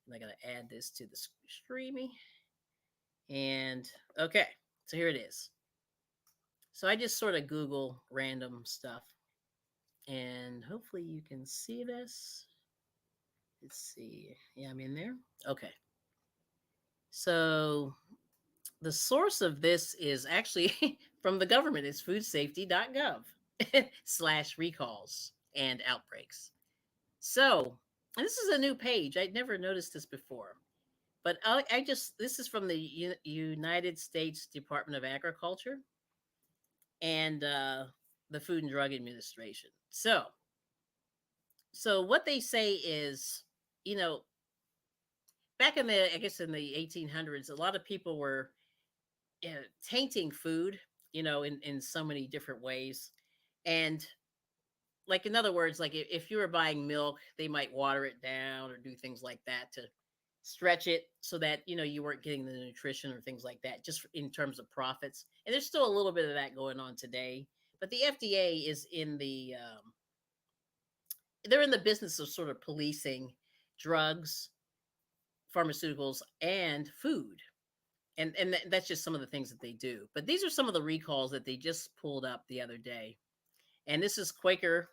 [SPEAKER 1] And I got to add this to the streamy. And okay, so here it is. So I just sort of Google random stuff. And hopefully you can see this. Let's see. Yeah, I'm in there. Okay. So The source of this is actually from the government. It's foodsafety.gov slash recalls and outbreaks. So, and this is a new page. I'd never noticed this before. But I just, this is from the United States Department of Agriculture and the Food and Drug Administration. So what they say is, you know, back in the, I guess in the 1800s, a lot of people were tainting food, in so many different ways. And like, in other words, like if you were buying milk, they might water it down or do things like that to stretch it so that, you weren't getting the nutrition or things like that, just in terms of profits. And there's still a little bit of that going on today. But the FDA is in they're in the business of sort of policing drugs, pharmaceuticals, and food. And that's just some of the things that they do. But these are some of the recalls that they just pulled up the other day. And this is Quaker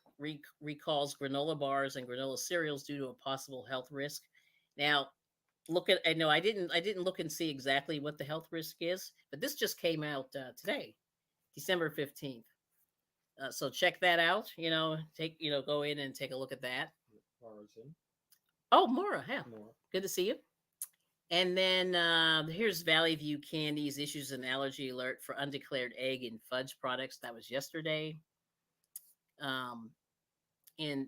[SPEAKER 1] recalls granola bars and granola cereals due to a possible health risk. Now, I know I didn't look and see exactly what the health risk is, but this just came out today, December 15th. So check that out. Go in and take a look at that.
[SPEAKER 2] Origin.
[SPEAKER 1] Oh, Mora, yeah,
[SPEAKER 2] More.
[SPEAKER 1] good to see you. And then here's Valley View Candies issues an allergy alert for undeclared egg and fudge products. That was yesterday. Um, in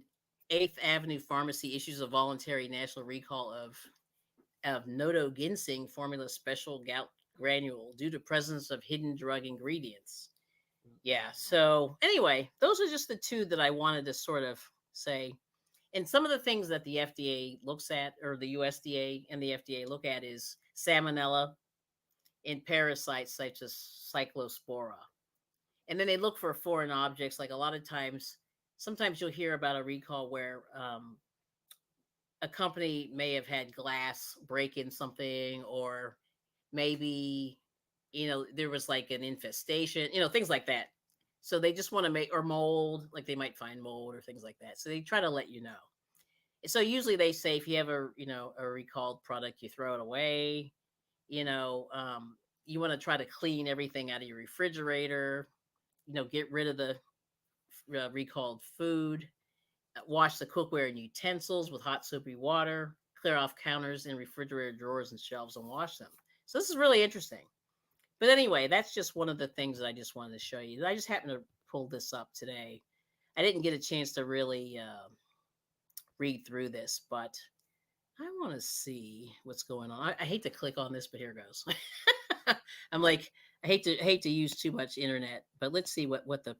[SPEAKER 1] Eighth Avenue Pharmacy issues a voluntary national recall of Noto Ginseng formula special gout granule due to presence of hidden drug ingredients. Yeah. So anyway, those are just the two that I wanted to sort of say. And some of the things that the FDA looks at, or the USDA and the FDA look at, is salmonella and parasites such as cyclospora. And then they look for foreign objects. Like a lot of times, sometimes you'll hear about a recall where a company may have had glass break in something, or maybe there was like an infestation, things like that. So they just want to make, or mold, like they might find mold or things like that, so they try to let you know. So usually they say if you have a recalled product, you throw it away. you know um, you want to try to clean everything out of your refrigerator, get rid of the recalled food. Wash the cookware and utensils with hot soapy water. Clear off counters and refrigerator drawers and shelves and wash them. So this is really interesting. But anyway, that's just one of the things that I just wanted to show you. I just happened to pull this up today. I didn't get a chance to really read through this, but I want to see what's going on. I hate to click on this, but here goes. I'm like, I hate to use too much internet, but let's see what the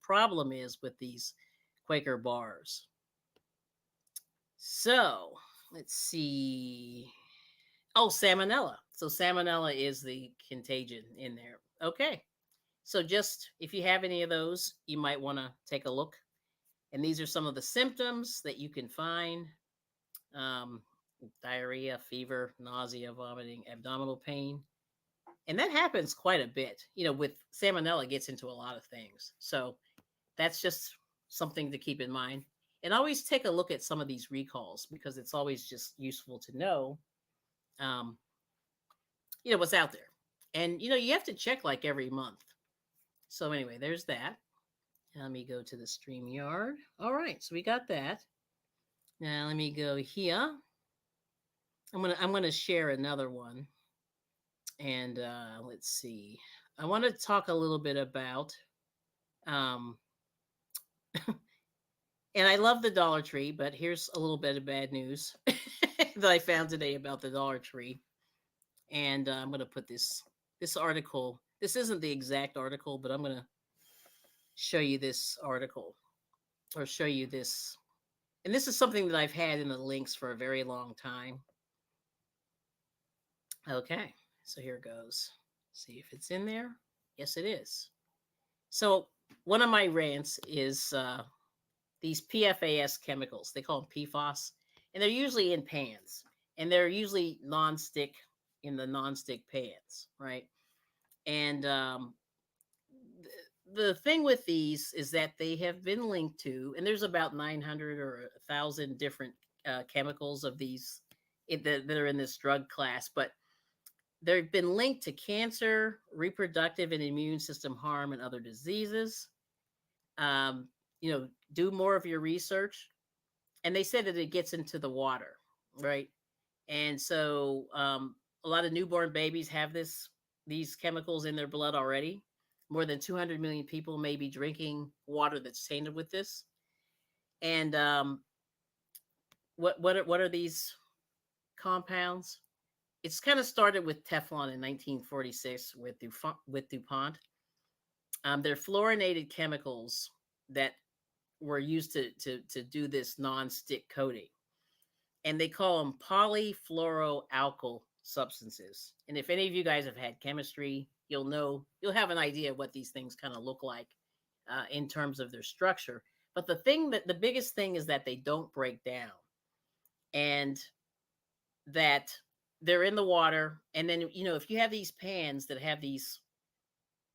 [SPEAKER 1] problem is with these Quaker bars. So let's see. Oh, salmonella. So salmonella is the contagion in there. Okay. So just if you have any of those, you might want to take a look. And these are some of the symptoms that you can find. Um, Diarrhea, fever, nausea, vomiting, abdominal pain. And that happens quite a bit. With salmonella, gets into a lot of things. So that's just something to keep in mind. And always take a look at some of these recalls, because it's always just useful to know, um, what's out there. And, you have to check like every month. So anyway, there's that. Let me go to the StreamYard. All right, so we got that. Now let me go here. I'm gonna share another one, and let's see. I want to talk a little bit about, um, and I love the Dollar Tree, but here's a little bit of bad news that I found today about the Dollar Tree, and I'm gonna put this article. This isn't the exact article, but I'm gonna show you this article, or show you this. And this is something that I've had in the links for a very long time. Okay, so here goes. See if it's in there. Yes, it is. So one of my rants is these PFAS chemicals. They call them PFAS, and they're usually in pans, and they're usually non-stick, in the non-stick pans, right? And the thing with these is that they have been linked to, and there's about 900 or 1,000 different chemicals of these that are in this drug class. But they've been linked to cancer, reproductive and immune system harm, and other diseases. Um, do more of your research. And they said that it gets into the water, right? And so a lot of newborn babies have these chemicals in their blood already. More than 200 million people may be drinking water that's tainted with this. And what are these compounds? It's kind of started with Teflon in 1946 with DuPont. They're fluorinated chemicals that were used to do this non-stick coating, and they call them polyfluoroalkyl substances. And if any of you guys have had chemistry, you'll have an idea what these things kind of look like in terms of their structure. But the biggest thing is that they don't break down, and that they're in the water. And then if you have these pans that have these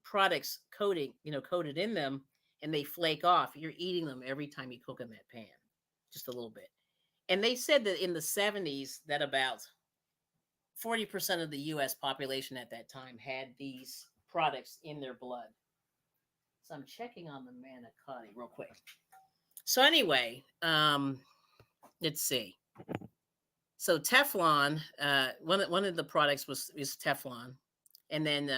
[SPEAKER 1] products coated in them, and they flake off, you're eating them every time you cook in that pan, just a little bit. And they said that in the 70s that about 40% of the US population at that time had these products in their blood. So I'm checking on the Manicotti real quick. So anyway, let's see. So Teflon, one of the products is Teflon. And then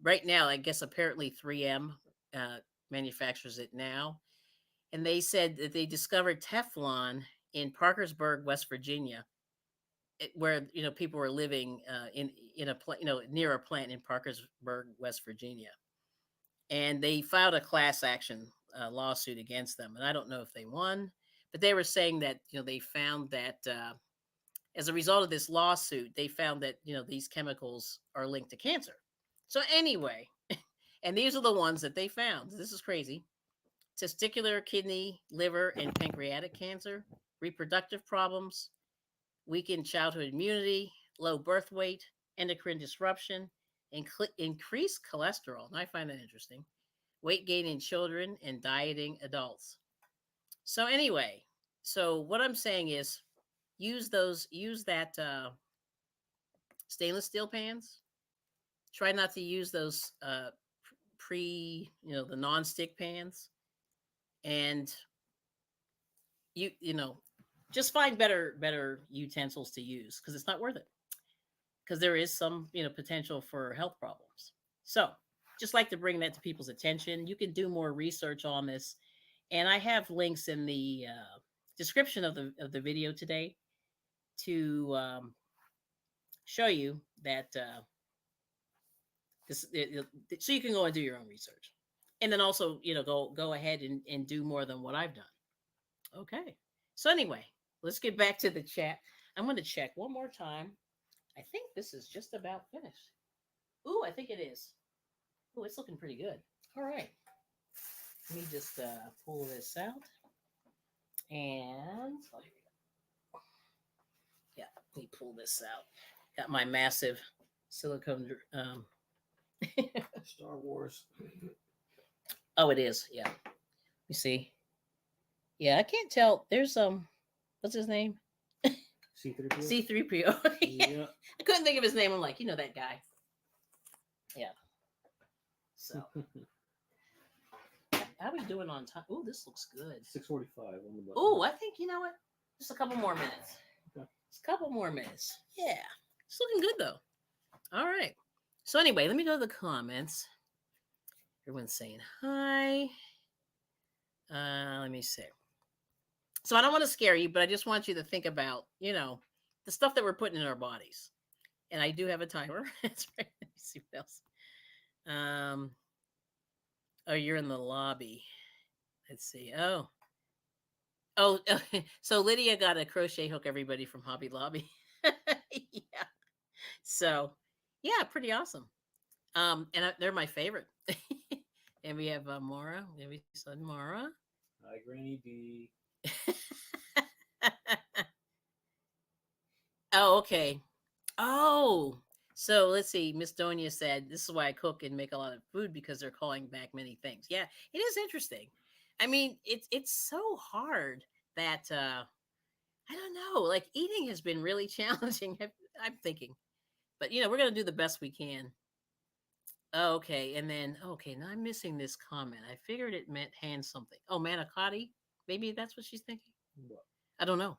[SPEAKER 1] right now, I guess apparently 3M manufactures it now. And they said that they discovered Teflon in Parkersburg, West Virginia, where people were living in a near a plant in Parkersburg, West Virginia, and they filed a class action lawsuit against them. And I don't know if they won, but they were saying that they found that as a result of this lawsuit, they found that these chemicals are linked to cancer. So anyway, and these are the ones that they found. This is crazy. Testicular, kidney, liver, and pancreatic cancer, reproductive problems, weakened childhood immunity, low birth weight, endocrine disruption, increased cholesterol. And I find that interesting. Weight gain in children and dieting adults. So anyway, so what I'm saying is use that stainless steel pans. Try not to use those the non-stick pans. And just find better utensils to use, because it's not worth it, because there is some potential for health problems. So just like to bring that to people's attention. You can do more research on this, and I have links in the description of the video today to show you that so you can go and do your own research, and then also go ahead and do more than what I've done. Okay. So anyway, let's get back to the chat. I'm going to check one more time. I think this is just about finished. Ooh, I think it is. Ooh, it's looking pretty good. All right. Let me just pull this out. And oh, here we go. Yeah, let me pull this out. Got my massive silicone.
[SPEAKER 2] Star Wars.
[SPEAKER 1] Oh, it is. Yeah. You see. Yeah, I can't tell. There's what's his name?
[SPEAKER 2] C3PO.
[SPEAKER 1] C3PO. Yeah. I couldn't think of his name. I'm like, that guy. Yeah. So, how are we doing on time? Oh, this looks good.
[SPEAKER 2] 6:45 on the button.
[SPEAKER 1] Oh, I think what? Just a couple more minutes. Okay. Just a couple more minutes. Yeah, it's looking good though. All right. So anyway, let me go to the comments. Everyone's saying hi. Let me see. So I don't want to scare you, but I just want you to think about, the stuff that we're putting in our bodies. And I do have a timer. That's right. Let me see what else. Oh, you're in the lobby. Let's see. Oh, so Lydia got a crochet hook, everybody, from Hobby Lobby. Yeah. So, yeah, pretty awesome. And they're my favorite. And we have Mara. We saw Mara.
[SPEAKER 2] Hi, Granny D.
[SPEAKER 1] Oh, okay. Oh, so let's see. Miss Donia said, "This is why I cook and make a lot of food, because they're calling back many things." Yeah, it is interesting. I mean, it's so hard that I don't know. Like, eating has been really challenging. I'm thinking But we're gonna do the best we can. Oh, okay, and then okay, now I'm missing this comment. I figured it meant hand something. Oh, manicotti. Maybe that's what she's thinking.
[SPEAKER 2] What?
[SPEAKER 1] I don't know.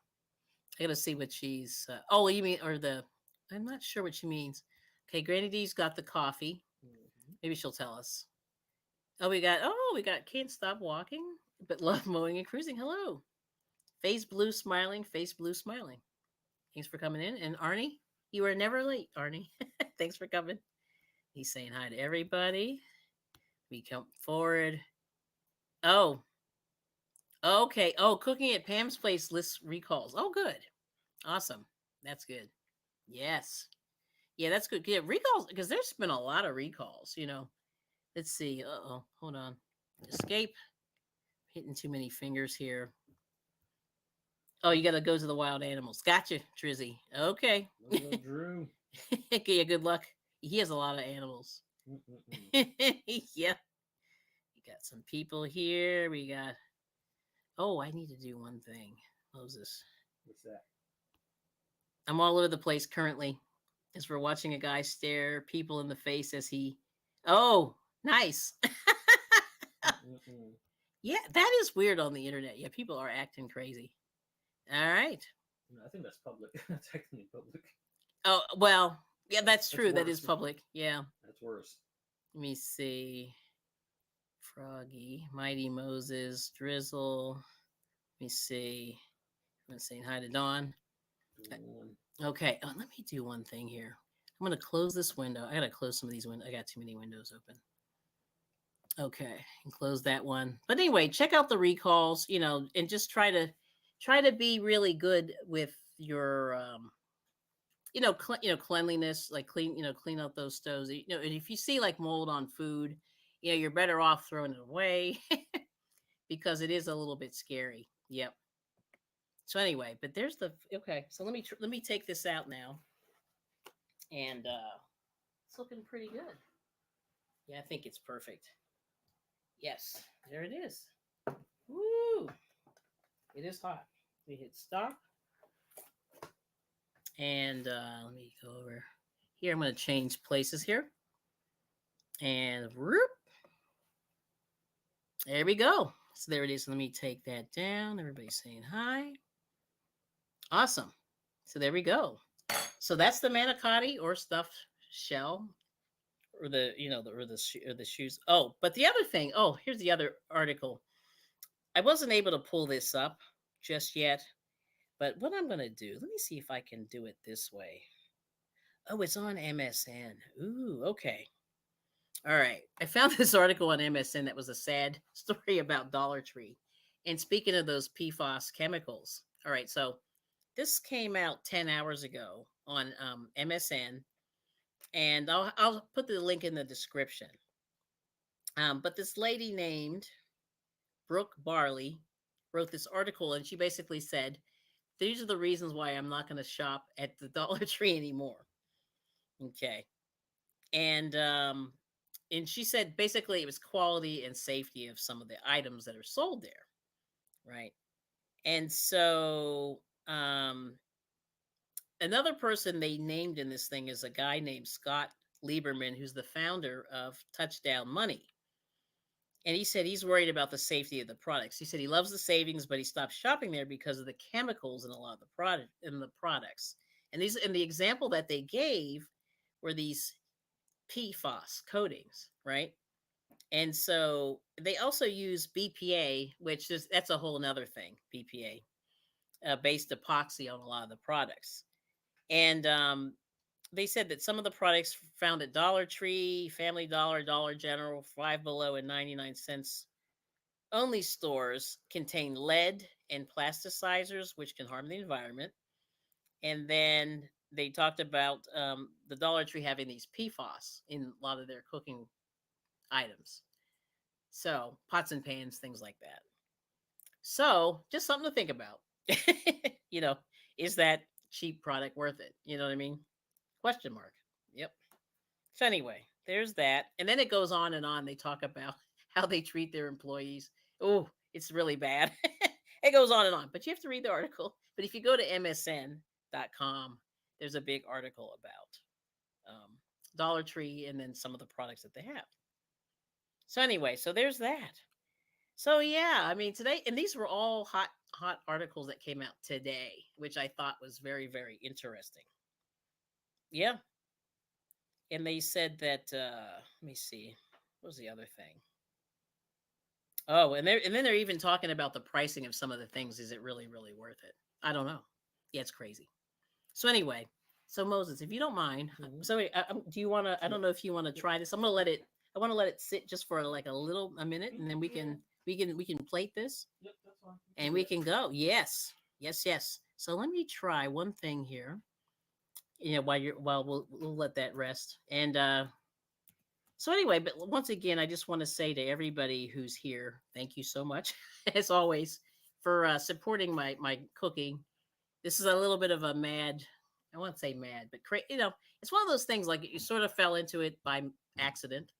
[SPEAKER 1] I gotta see what she's. Oh, you mean or the? I'm not sure what she means. Okay, Granny D's got the coffee.
[SPEAKER 2] Mm-hmm.
[SPEAKER 1] Maybe she'll tell us. Oh, we got can't stop walking, but love mowing and cruising. Hello, face blue smiling, face blue smiling. Thanks for coming in. And Arnie, you are never late, Arnie. Thanks for coming. He's saying hi to everybody. We come forward. Oh, okay. Oh, cooking at Pam's place lists recalls. Oh, good. Awesome. That's good. Yes. Yeah, that's good. Yeah, recalls because there's been a lot of recalls. Let's see. Uh-oh. Hold on. Escape. Hitting too many fingers here. Oh, you gotta go to the wild animals. Gotcha, Trizzy. Okay.
[SPEAKER 2] Drew.
[SPEAKER 1] Yeah, good luck. He has a lot of animals. Yeah. We got some people here. We got. Oh, I need to do one thing. What was this?
[SPEAKER 2] What's that?
[SPEAKER 1] I'm all over the place currently as we're watching a guy stare people in the face as he. Oh, nice. Yeah, that is weird on the internet. Yeah, people are acting crazy. All right.
[SPEAKER 2] No, I think that's public. That's technically public.
[SPEAKER 1] Oh, well, yeah, that's true. That
[SPEAKER 2] worse.
[SPEAKER 1] is public. Yeah.
[SPEAKER 2] That's worse.
[SPEAKER 1] Let me see. Froggy, Mighty Moses, Drizzle. Let me see. I'm saying hi to Dawn. Okay. Oh, let me do one thing here. I'm going to close this window. I got to close some of these windows. I got too many windows open. Okay. And close that one. But anyway, check out the recalls, and just try to be really good with your, cleanliness, like clean out those stoves. And if you see like mold on food, you're better off throwing it away because it is a little bit scary. Yep. So anyway, but there's the okay. So let me take this out now, and it's looking pretty good. Yeah, I think it's perfect. Yes, there it is. Woo! It is hot. We hit stop, and let me go over here. I'm going to change places here, and whoop, there we go. So there it is. Let me take that down. Everybody's saying hi. Awesome. So there we go. So that's the manicotti or stuffed shell, or the shoes. Oh, but the other thing. Oh, here's the other article. I wasn't able to pull this up just yet, but what I'm gonna do? Let me see if I can do it this way. Oh, it's on MSN. Ooh, okay. All right. I found this article on MSN that was a sad story about Dollar Tree. And speaking of those PFAS chemicals, all right. So this came out 10 hours ago on MSN, and I'll put the link in the description. But this lady named Brooke Barley wrote this article, and she basically said, "These are the reasons why I'm not going to shop at the Dollar Tree anymore." Okay, and she said basically it was quality and safety of some of the items that are sold there, right? And so another person they named in this thing is a guy named Scott Lieberman, who's the founder of Touchdown Money. And he said he's worried about the safety of the products. He said he loves the savings, but he stopped shopping there because of the chemicals in a lot of the products. And the example that they gave were these PFAS coatings, right? And so they also use BPA, which that's a whole nother thing. BPA based epoxy on a lot of the products. And they said that some of the products found at Dollar Tree, Family Dollar, Dollar General, Five Below, and 99 cents only stores contain lead and plasticizers, which can harm the environment. And then they talked about the Dollar Tree having these PFAS in a lot of their cooking items. So pots and pans, things like that. So just something to think about. Is that cheap product worth it? You know what I mean? Question mark. Yep. So anyway, there's that. And then it goes on and on. They talk about how they treat their employees. Oh, it's really bad. It goes on and on. But you have to read the article. But if you go to msn.com, there's a big article about Dollar Tree, and then some of the products that they have. So anyway, so there's that. So yeah, I mean today, and these were all hot articles that came out today, which I thought was very very interesting. Yeah, and they said that let me see, what was the other thing? Oh, and then they're even talking about the pricing of some of the things. Is it really worth it? I don't know. Yeah, it's crazy. So anyway, so Moses, if you don't mind, so do you want to? I don't know if you want to try this. I'm gonna let it. I want to let it sit just for like a minute, and then we can plate this,
[SPEAKER 2] Yep, that's fine.
[SPEAKER 1] and we can go. Yes, yes. So let me try one thing here. While we'll let that rest. And so anyway, but once again, I just want to say to everybody who's here, thank you so much, as always, for supporting my cooking. This is a little bit of a mad. I won't say mad, but it's one of those things like you sort of fell into it by accident,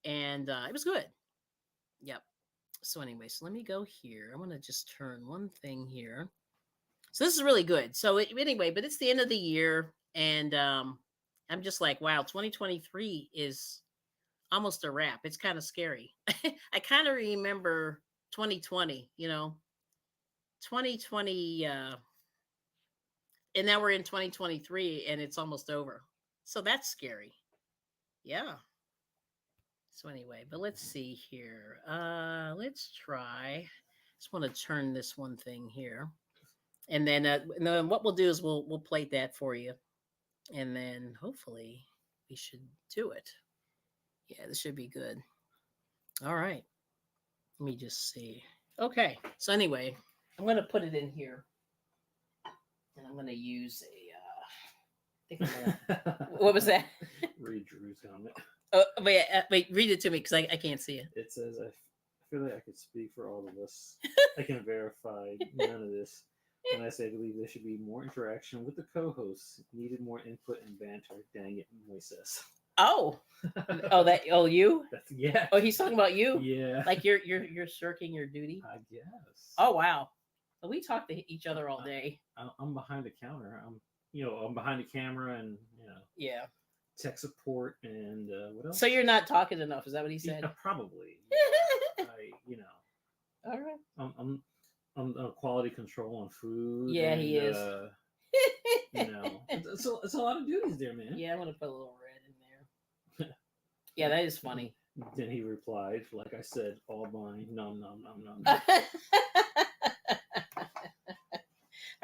[SPEAKER 1] and it was good. Yep. So anyway, so let me go here. I want to just turn one thing here. So this is really good. So anyway, but it's the end of the year, and I'm just like, wow, 2023 is almost a wrap. It's kind of scary. I kind of remember 2020. 2020. And now we're in 2023 and it's almost over. So that's scary. Yeah. So anyway, but let's see here. Let's try. Just want to turn this one thing here. And then what we'll do is we'll plate that for you. And then hopefully we should do it. Yeah, this should be good. All right. Let me just see. Okay. So anyway, I'm going to put it in here. And I'm going to use what was that?
[SPEAKER 2] Read Drew's comment.
[SPEAKER 1] Oh, wait, read it to me because I can't see it.
[SPEAKER 2] It says, I feel like I could speak for all of us. I can verify none of this. And I say, I believe there should be more interaction with the co-hosts. Needed more input and banter. Dang it, Moises.
[SPEAKER 1] Oh, you?
[SPEAKER 2] Yeah.
[SPEAKER 1] Oh, he's talking about you.
[SPEAKER 2] Yeah.
[SPEAKER 1] Like you're shirking your duty.
[SPEAKER 2] I guess.
[SPEAKER 1] Oh wow. Well, we talk to each other all day.
[SPEAKER 2] I'm behind the counter. I'm behind the camera and
[SPEAKER 1] Yeah.
[SPEAKER 2] Tech support and what else?
[SPEAKER 1] So you're not talking enough. Is that what he said?
[SPEAKER 2] Yeah, probably. Yeah.
[SPEAKER 1] All right.
[SPEAKER 2] I'm quality control on food.
[SPEAKER 1] Yeah, he is.
[SPEAKER 2] It's a lot of duties there, man.
[SPEAKER 1] Yeah, I'm gonna put a little red in there. Yeah, that is funny.
[SPEAKER 2] Then he replied, like I said, all mine. Nom nom nom nom.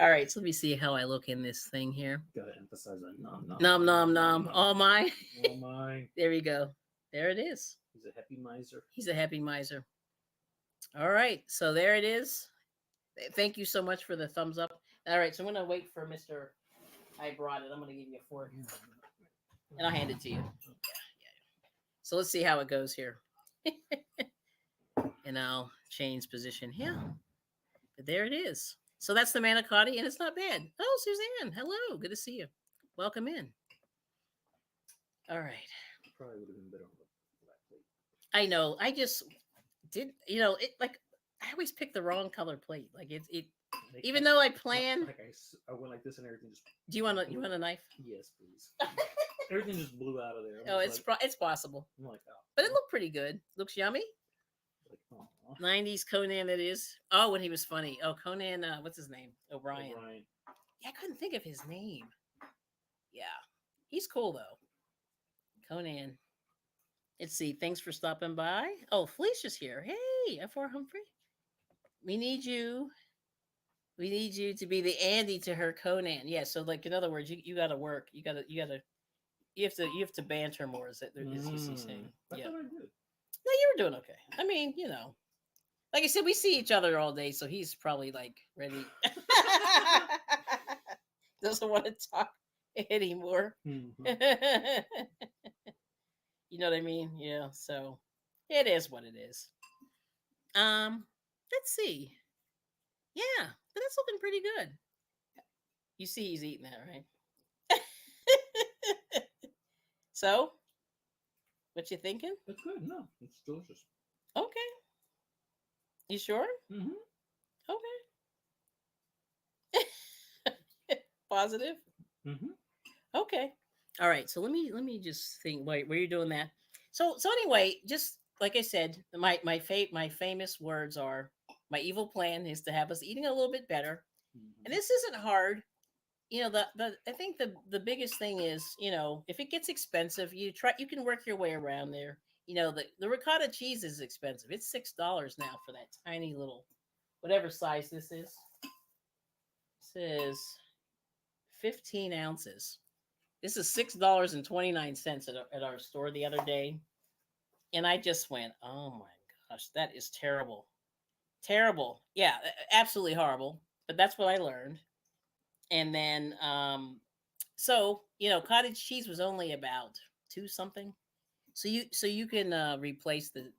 [SPEAKER 1] All right, so let me see how I look in this thing here.
[SPEAKER 2] Gotta emphasize that nom nom.
[SPEAKER 1] Nom nom nom. All mine.
[SPEAKER 2] All mine.
[SPEAKER 1] There we go. There it is.
[SPEAKER 2] He's a happy miser.
[SPEAKER 1] He's a happy miser. All right, so there it is. Thank you so much for the thumbs up. All right, so I'm gonna wait for Mr. I brought it. I'm gonna give you a fork, and I'll hand it to you. Yeah. So let's see how it goes here. And I'll change position here. But there it is. So that's the manicotti, and it's not bad. Oh, Suzanne, hello. Good to see you. Welcome in. All right.
[SPEAKER 2] Probably would have been better on the black plate.
[SPEAKER 1] I know. I just did. It like I always pick the wrong color plate. Like it. Even though I plan.
[SPEAKER 2] Like I went like this, and everything just.
[SPEAKER 1] Do you want a knife?
[SPEAKER 2] Yes, please. Everything just blew out of there.
[SPEAKER 1] Oh, it's possible.
[SPEAKER 2] I'm like, oh.
[SPEAKER 1] But it looked pretty good. Looks yummy.
[SPEAKER 2] Like, oh.
[SPEAKER 1] 90s Conan it is. Oh, when he was funny. Oh, Conan, what's his name? O'Brien. Yeah, I couldn't think of his name. Yeah. He's cool though. Conan. Let's see. Thanks for stopping by. Oh, Felicia's here. Hey, F4 Humphrey. We need you to be the Andy to her Conan. Yeah, so like in other words, you gotta work. You have to banter more, is he's saying.
[SPEAKER 2] I thought I did.
[SPEAKER 1] No, you were doing okay. I mean, like I said, we see each other all day, so he's probably like ready. Doesn't want to talk anymore.
[SPEAKER 2] Mm-hmm.
[SPEAKER 1] You know what I mean? Yeah. So it is what it is. Let's see. Yeah, but that's looking pretty good. You see, he's eating that, right? So, what you thinking?
[SPEAKER 2] It's good. No, it's delicious.
[SPEAKER 1] Okay. You sure?
[SPEAKER 2] Mm-hmm.
[SPEAKER 1] Okay. Positive?
[SPEAKER 2] Mm-hmm.
[SPEAKER 1] Okay. All right, so let me just think. Wait, where you're doing that? So anyway, just like I said, my famous words are my evil plan is to have us eating a little bit better, and
[SPEAKER 2] Hmm.
[SPEAKER 1] this isn't hard. The I think the biggest thing is if it gets expensive, you can work your way around there. The ricotta cheese is expensive. It's $6 now for that tiny little whatever size this is. This is 15 ounces. This is $6.29 at our store the other day. And I just went, oh my gosh, that is terrible. Terrible. Yeah, absolutely horrible. But that's what I learned. And then, cottage cheese was only about two something. So you can replace the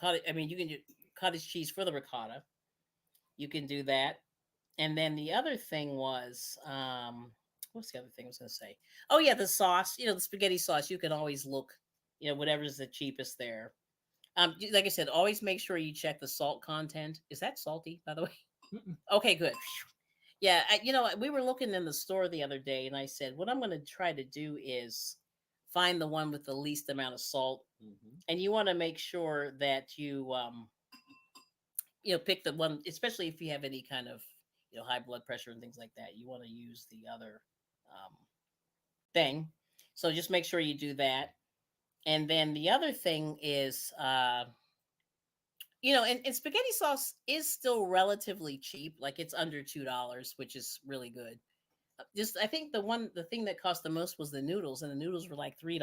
[SPEAKER 1] cottage. I mean, you can do cottage cheese for the ricotta. You can do that. And then the other thing was, what's the other thing I was going to say? Oh yeah, the sauce. The spaghetti sauce. You can always look. Whatever's the cheapest there. Like I said, always make sure you check the salt content. Is that salty, by the way?
[SPEAKER 2] Mm-mm.
[SPEAKER 1] Okay, good. Yeah, we were looking in the store the other day, and I said, what I'm going to try to do is find the one with the least amount of salt,
[SPEAKER 2] Hmm.
[SPEAKER 1] and you want to make sure that you pick the one, especially if you have any kind of high blood pressure and things like that. You want to use the other um, thing. So just make sure you do that. And then the other thing is, and spaghetti sauce is still relatively cheap. Like it's under $2, which is really good. Just I think the thing that cost the most was the noodles, and the noodles were like $3.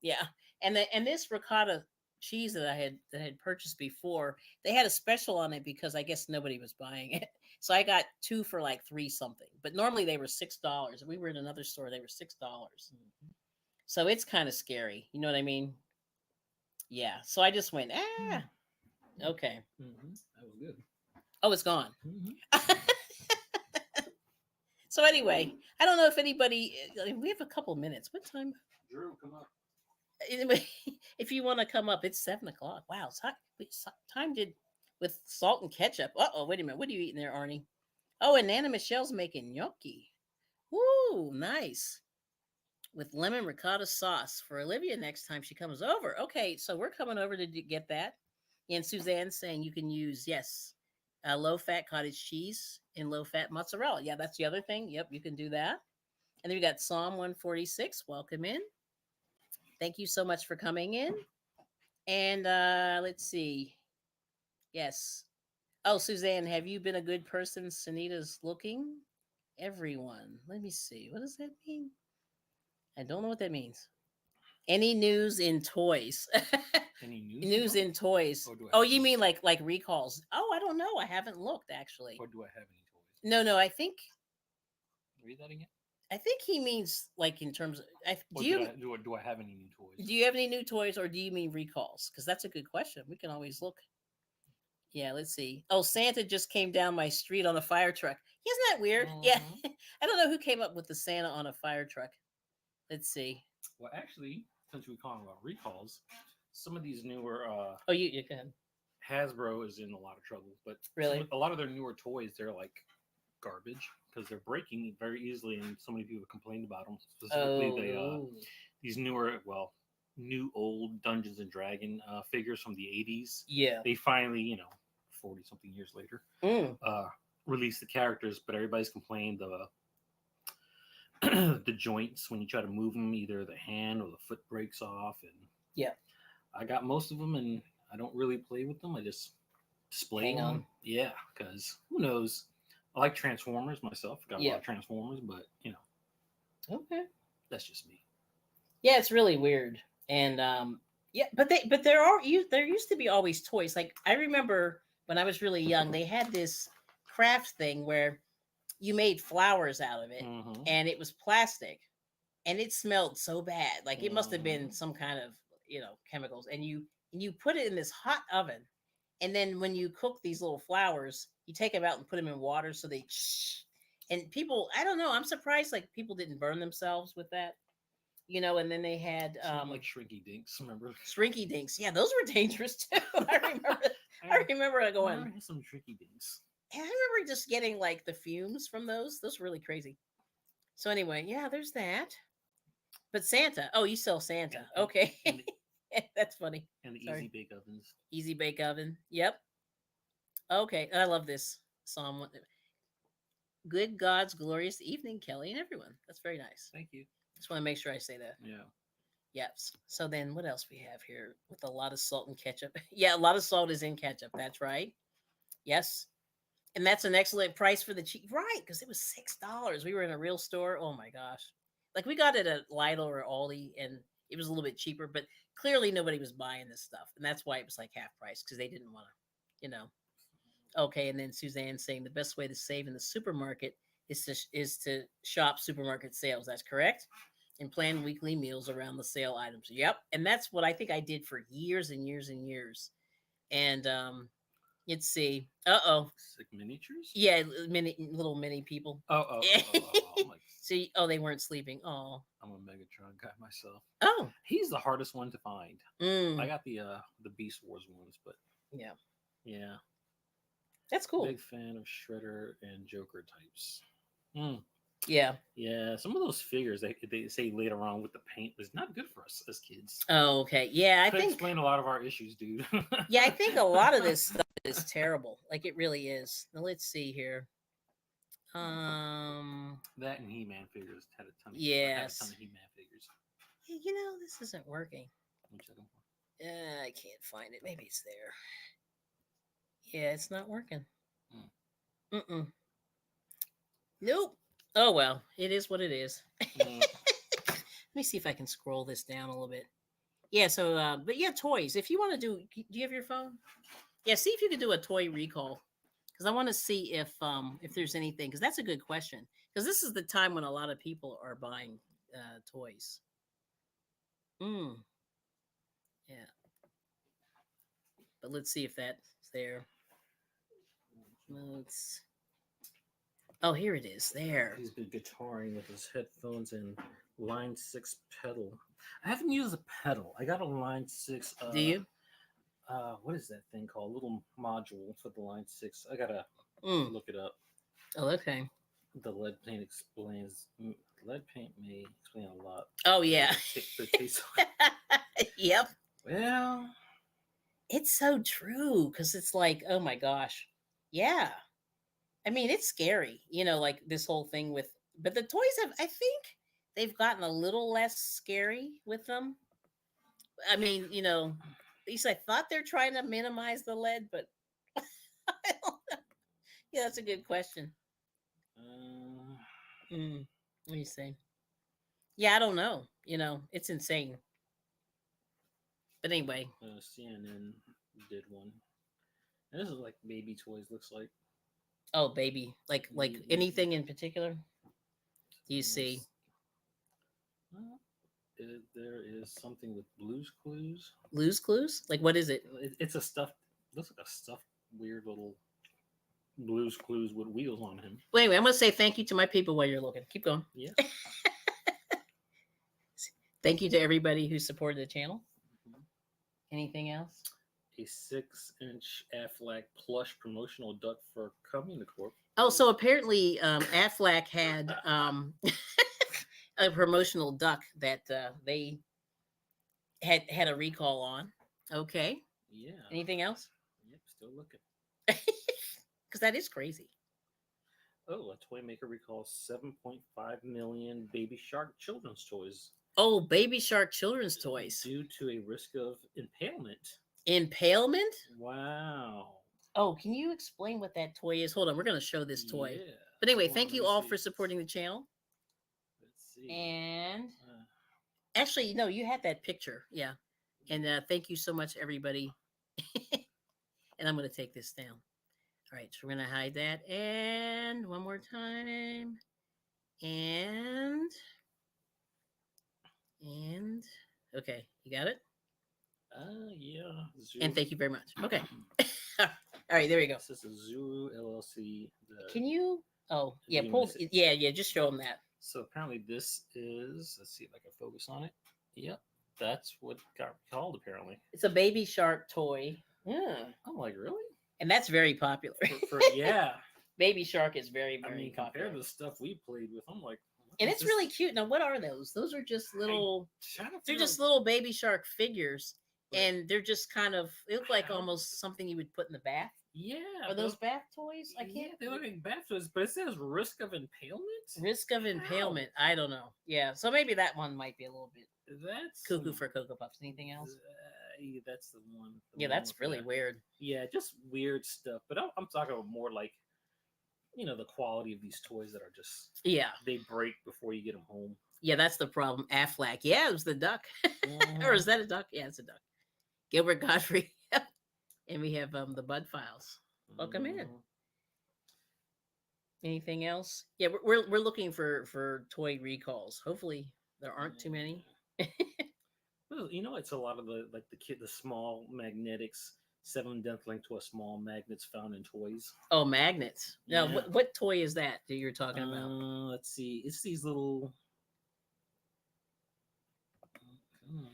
[SPEAKER 1] Yeah, and this ricotta cheese that I had purchased before, they had a special on it because I guess nobody was buying it. So I got two for like three something. But normally they were $6. We were in another store; they were $6.
[SPEAKER 2] Hmm.
[SPEAKER 1] So it's kind of scary. You know what I mean? Yeah. So I just went, okay.
[SPEAKER 2] Hmm. That was good.
[SPEAKER 1] Oh, it's gone.
[SPEAKER 2] Hmm.
[SPEAKER 1] So anyway, I don't know if anybody. We have a couple minutes. What time?
[SPEAKER 2] Drew, come up.
[SPEAKER 1] Anyway, if you want to come up, it's 7 o'clock. Wow, time did with salt and ketchup. Oh, wait a minute. What are you eating there, Arnie? Oh, and Nana Michelle's making gnocchi. Woo, nice. With lemon ricotta sauce for Olivia next time she comes over. Okay, so we're coming over to get that. And Suzanne's saying you can use, yes, low fat cottage cheese and low fat mozzarella. Yeah, that's the other thing. Yep, you can do that. And then we got Psalm 146. Welcome in. Thank you so much for coming in. And let's see. Yes. Oh, Suzanne, have you been a good person? Sunita's looking. Everyone. Let me see. What does that mean? I don't know what that means. Any news in toys?
[SPEAKER 2] Any news?
[SPEAKER 1] News in toys.
[SPEAKER 2] Or do I
[SPEAKER 1] Oh,
[SPEAKER 2] have
[SPEAKER 1] you
[SPEAKER 2] any?
[SPEAKER 1] mean like recalls? Oh, I don't know. I haven't looked actually.
[SPEAKER 2] Or do I have any toys?
[SPEAKER 1] No, I think
[SPEAKER 2] Read that again.
[SPEAKER 1] he means like in terms of.
[SPEAKER 2] Or do I have any new toys?
[SPEAKER 1] Do you have any new toys, or do you mean recalls? Because that's a good question. We can always look. Yeah, let's see. Oh, Santa just came down my street on a fire truck. Isn't that weird? Yeah.
[SPEAKER 2] Mhm.
[SPEAKER 1] I don't know who came up with the Santa on a fire truck. Let's see.
[SPEAKER 2] Well, actually, since we talking about recalls, some of these newer
[SPEAKER 1] Oh, you can.
[SPEAKER 2] Hasbro is in a lot of trouble, but
[SPEAKER 1] Really?
[SPEAKER 2] a lot of their newer toys they're like garbage because they're breaking very easily, and so many people have complained about them. Specifically,
[SPEAKER 1] Oh.
[SPEAKER 2] these newer, well, new old Dungeons and Dragon figures from the '80s.
[SPEAKER 1] Yeah.
[SPEAKER 2] They finally, 40 something years later,
[SPEAKER 1] Mm.
[SPEAKER 2] released the characters, but everybody's complained the joints when you try to move them, either the hand or the foot breaks off, and
[SPEAKER 1] Yeah.
[SPEAKER 2] I got most of them, and I don't really play with them. I just display
[SPEAKER 1] Hang
[SPEAKER 2] them.
[SPEAKER 1] on.
[SPEAKER 2] Yeah, because who knows? I like Transformers myself. Got a
[SPEAKER 1] Yeah.
[SPEAKER 2] lot of Transformers, but
[SPEAKER 1] Okay.
[SPEAKER 2] that's just me.
[SPEAKER 1] Yeah, it's really weird. And yeah, but there used to be always toys. Like I remember when I was really young, they had this craft thing where you made flowers out of it,
[SPEAKER 2] Mm-hmm.
[SPEAKER 1] and it was plastic, and it smelled so bad. Like it must have been
[SPEAKER 2] Mhm.
[SPEAKER 1] some kind of chemicals, and you put it in this hot oven, and then when you cook these little flowers, you take them out and put them in water so they and people, I don't know, I'm surprised like people didn't burn themselves with that. And then they had
[SPEAKER 2] It's not like Shrinky Dinks. Remember?
[SPEAKER 1] Shrinky Dinks. Yeah, those were dangerous too. I remember. I remember going.
[SPEAKER 2] I had some Shrinky Dinks.
[SPEAKER 1] I remember just getting like the fumes from those. Those were really crazy. So anyway, yeah, there's that. But Santa. Oh, you sell Santa.
[SPEAKER 2] And-
[SPEAKER 1] Okay.
[SPEAKER 2] and
[SPEAKER 1] That's funny.
[SPEAKER 2] and the
[SPEAKER 1] Sorry.
[SPEAKER 2] easy bake ovens.
[SPEAKER 1] Easy bake oven. Yep. Okay. I love this Psalm. Good God's glorious evening, Kelly and everyone. That's very nice.
[SPEAKER 2] Thank you.
[SPEAKER 1] Just want to make sure I say that.
[SPEAKER 2] Yeah.
[SPEAKER 1] Yes. So then what else we have here with a lot of salt and ketchup? Yeah, a lot of salt is in ketchup. That's right. Yes. And that's an excellent price for the cheap. Right. Because it was $6. We were in a real store. Oh my gosh. Like we got it at Lidl or Aldi and it was a little bit cheaper, but clearly nobody was buying this stuff. And that's why it was like half price because they didn't want to, you know. Okay. And then Suzanne saying the best way to save in the supermarket is to shop supermarket sales. That's correct. And plan weekly meals around the sale items. Yep. And that's what I think I did for years and years and years. And let's see.
[SPEAKER 2] It's like miniatures.
[SPEAKER 1] Yeah, little mini people.
[SPEAKER 2] Oh, my.
[SPEAKER 1] See, they weren't sleeping. Oh,
[SPEAKER 2] I'm a Megatron guy myself.
[SPEAKER 1] oh,
[SPEAKER 2] He's the hardest one to find. I
[SPEAKER 1] mm,
[SPEAKER 2] got the Beast Wars ones, but
[SPEAKER 1] yeah,
[SPEAKER 2] yeah,
[SPEAKER 1] that's cool.
[SPEAKER 2] big fan of Shredder and Joker types. Mm.
[SPEAKER 1] Yeah.
[SPEAKER 2] Yeah, some of those figures they say later on with the paint is not good for us as kids.
[SPEAKER 1] Oh, okay. Yeah, I
[SPEAKER 2] Could
[SPEAKER 1] think.
[SPEAKER 2] explain a lot of our issues, dude.
[SPEAKER 1] Yeah, I think a lot of this stuff is terrible. Like it really is. Now let's see here.
[SPEAKER 2] That and He-Man figures had a ton.
[SPEAKER 1] Yes.
[SPEAKER 2] I had a ton of He-Man figures.
[SPEAKER 1] Hey, this isn't working.
[SPEAKER 2] I'm checking for.
[SPEAKER 1] I can't find it. Maybe it's there. Yeah, it's not working. Mm-mm. Nope. Oh well, it is what it is. Let me see if I can scroll this down a little bit. Yeah. So, but yeah, toys. If you want to do you have your phone? Yeah. See if you can do a toy recall because I want to see if there's anything because that's a good question because this is the time when a lot of people are buying toys. Mm. Yeah. But let's see if that's there. Let's. Oh, here it is. There.
[SPEAKER 2] He's been guitaring with his headphones and Line 6 pedal. I haven't used a pedal. I got a Line 6.
[SPEAKER 1] Do you?
[SPEAKER 2] What is that thing called? A little module for the Line 6. I gotta look it up.
[SPEAKER 1] Oh, okay.
[SPEAKER 2] The lead paint explains. Lead paint may explain a lot.
[SPEAKER 1] Oh, yeah.
[SPEAKER 2] The taste.
[SPEAKER 1] Yep.
[SPEAKER 2] Well,
[SPEAKER 1] it's so true because it's like, oh my gosh. Yeah. I mean, it's scary, like this whole thing with, but the toys I think they've gotten a little less scary with them. I mean, at least I thought they're trying to minimize the lead, but I don't know. Yeah, that's a good question. What do you say? Yeah, I don't know. It's insane. But anyway.
[SPEAKER 2] CNN did one. And this is like baby toys, looks like.
[SPEAKER 1] Oh, baby. Like anything in particular? Do you see?
[SPEAKER 2] There is something with Blue's Clues.
[SPEAKER 1] Blue's Clues? Like what is it?
[SPEAKER 2] It's a stuffed, looks like a stuffed weird little Blue's Clues with wheels on him.
[SPEAKER 1] Well, anyway, I'm going to say thank you to my people while you're looking. Keep going.
[SPEAKER 2] Yeah.
[SPEAKER 1] Thank you to everybody who supported the channel. Mm-hmm. Anything else?
[SPEAKER 2] A 6-inch Aflac plush promotional duck for Community Corp.
[SPEAKER 1] Oh, so apparently Aflac had a promotional duck that they had a recall on. Okay.
[SPEAKER 2] Yeah.
[SPEAKER 1] Anything else?
[SPEAKER 2] Yep, still looking.
[SPEAKER 1] Because that is crazy.
[SPEAKER 2] Oh, a toy maker recalls 7.5 million Baby Shark children's toys.
[SPEAKER 1] Oh, Baby Shark children's toys.
[SPEAKER 2] Due to a risk of impalement.
[SPEAKER 1] Impalement?
[SPEAKER 2] Wow.
[SPEAKER 1] Oh, can you explain what that toy is? Hold on, we're going to show this toy.
[SPEAKER 2] Yeah.
[SPEAKER 1] But anyway, thank you all for supporting the channel.
[SPEAKER 2] Let's see.
[SPEAKER 1] And actually, no, you had that picture. Yeah. And thank you so much, everybody. And I'm going to take this down. All right, so we're going to hide that. And one more time. And okay, you got it?
[SPEAKER 2] Yeah.
[SPEAKER 1] Zuru. And thank you very much. Okay. All right, there we go.
[SPEAKER 2] This is a Zuru LLC.
[SPEAKER 1] Can you? Oh, yeah, pull. Yeah, just show them that.
[SPEAKER 2] So apparently this is, let's see if I can focus on it. Yep, that's what got called apparently.
[SPEAKER 1] It's a Baby Shark toy. Yeah.
[SPEAKER 2] I'm like, really?
[SPEAKER 1] And that's very popular.
[SPEAKER 2] Yeah.
[SPEAKER 1] Baby Shark is very, very
[SPEAKER 2] popular. Compared to the stuff we played with, I'm like,
[SPEAKER 1] And
[SPEAKER 2] is
[SPEAKER 1] it's
[SPEAKER 2] this?
[SPEAKER 1] really cute. Now, what are those? Those are just little.
[SPEAKER 2] Trying to
[SPEAKER 1] They're
[SPEAKER 2] figure
[SPEAKER 1] just
[SPEAKER 2] out,
[SPEAKER 1] little baby shark figures,
[SPEAKER 2] but
[SPEAKER 1] and they're just kind of. They look like
[SPEAKER 2] I don't-
[SPEAKER 1] almost something you would put in the bath.
[SPEAKER 2] yeah,
[SPEAKER 1] Are those bath toys? I
[SPEAKER 2] yeah,
[SPEAKER 1] can't.
[SPEAKER 2] they look like bath toys, but it says risk of impalement.
[SPEAKER 1] Risk of
[SPEAKER 2] How?
[SPEAKER 1] impalement. I don't know. Yeah, so maybe that one might be a little bit
[SPEAKER 2] That's
[SPEAKER 1] cuckoo for Cocoa Puffs. Anything else?
[SPEAKER 2] yeah, that's the one.
[SPEAKER 1] Yeah,
[SPEAKER 2] one
[SPEAKER 1] that's
[SPEAKER 2] with
[SPEAKER 1] really
[SPEAKER 2] that.
[SPEAKER 1] weird.
[SPEAKER 2] Yeah, just weird stuff. But I'm talking about more like the quality of these toys that are just
[SPEAKER 1] Yeah,
[SPEAKER 2] they break before you get them home.
[SPEAKER 1] yeah, that's the problem. Aflac. Yeah, it was the duck. Or is that a duck? Yeah, it's a duck. Gilbert Godfrey. And we have the Bud Files. Welcome in.
[SPEAKER 2] Mm,
[SPEAKER 1] Anything else? Yeah, we're looking for toy recalls. Hopefully there aren't too many.
[SPEAKER 2] well, it's a lot of the small magnetics. 7 death link to a small magnets found in toys.
[SPEAKER 1] Oh, magnets. Now,
[SPEAKER 2] Yeah.
[SPEAKER 1] what toy is that you're talking about?
[SPEAKER 2] Let's see. It's these little. Come on,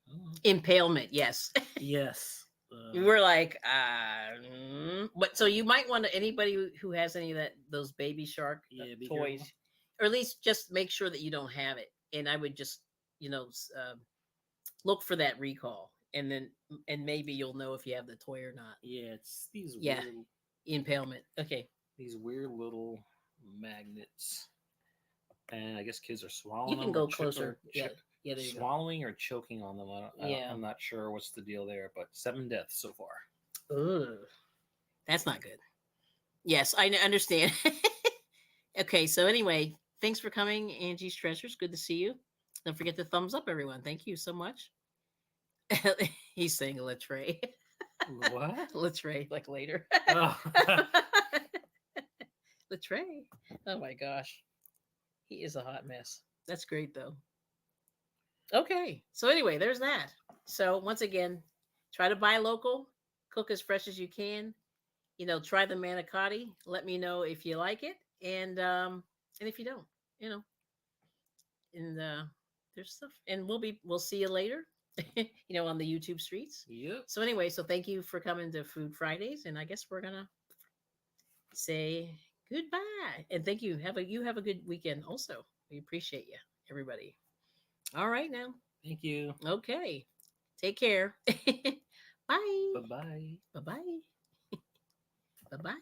[SPEAKER 2] come on.
[SPEAKER 1] Impalement. Yes.
[SPEAKER 2] Yes.
[SPEAKER 1] We're like, but so you might want to anybody who has any of those baby shark
[SPEAKER 2] Yeah, be
[SPEAKER 1] toys,
[SPEAKER 2] careful.
[SPEAKER 1] or at least just make sure that you don't have it. And I would just look for that recall, and maybe you'll know if you have the toy or not.
[SPEAKER 2] Yeah, it's these
[SPEAKER 1] Yeah,
[SPEAKER 2] weird,
[SPEAKER 1] impalement. Okay,
[SPEAKER 2] little magnets, and I guess kids are
[SPEAKER 1] you
[SPEAKER 2] swallowing
[SPEAKER 1] can
[SPEAKER 2] them
[SPEAKER 1] go closer. Yeah, yeah, there you go.
[SPEAKER 2] swallowing or choking on them.
[SPEAKER 1] Yeah.
[SPEAKER 2] I'm not sure what's the deal there, but 7 deaths so far.
[SPEAKER 1] Ugh, that's not good. Yes, I understand. Okay, so anyway, thanks for coming, Angie's Treasures. Good to see you. Don't forget to thumbs up, everyone. Thank you so much. He's saying Latre.
[SPEAKER 2] What?
[SPEAKER 1] Latre, like later.
[SPEAKER 2] Oh.
[SPEAKER 1] Latre. Oh my gosh. He is a hot mess. That's great though. Okay. So anyway, there's that. So once again, try to buy local, cook as fresh as you can. Try the manicotti. Let me know if you like it, and if you don't, you know, and there's stuff, and we'll see you later, on the YouTube streets.
[SPEAKER 2] Yep.
[SPEAKER 1] So anyway, so thank you for coming to Food Fridays, and I guess we're gonna say goodbye, and thank you. You have a good weekend. Also, we appreciate you, everybody. All right now.
[SPEAKER 2] Thank you.
[SPEAKER 1] Okay. Take care. Bye.
[SPEAKER 2] Bye bye.
[SPEAKER 1] Bye bye. Bye bye.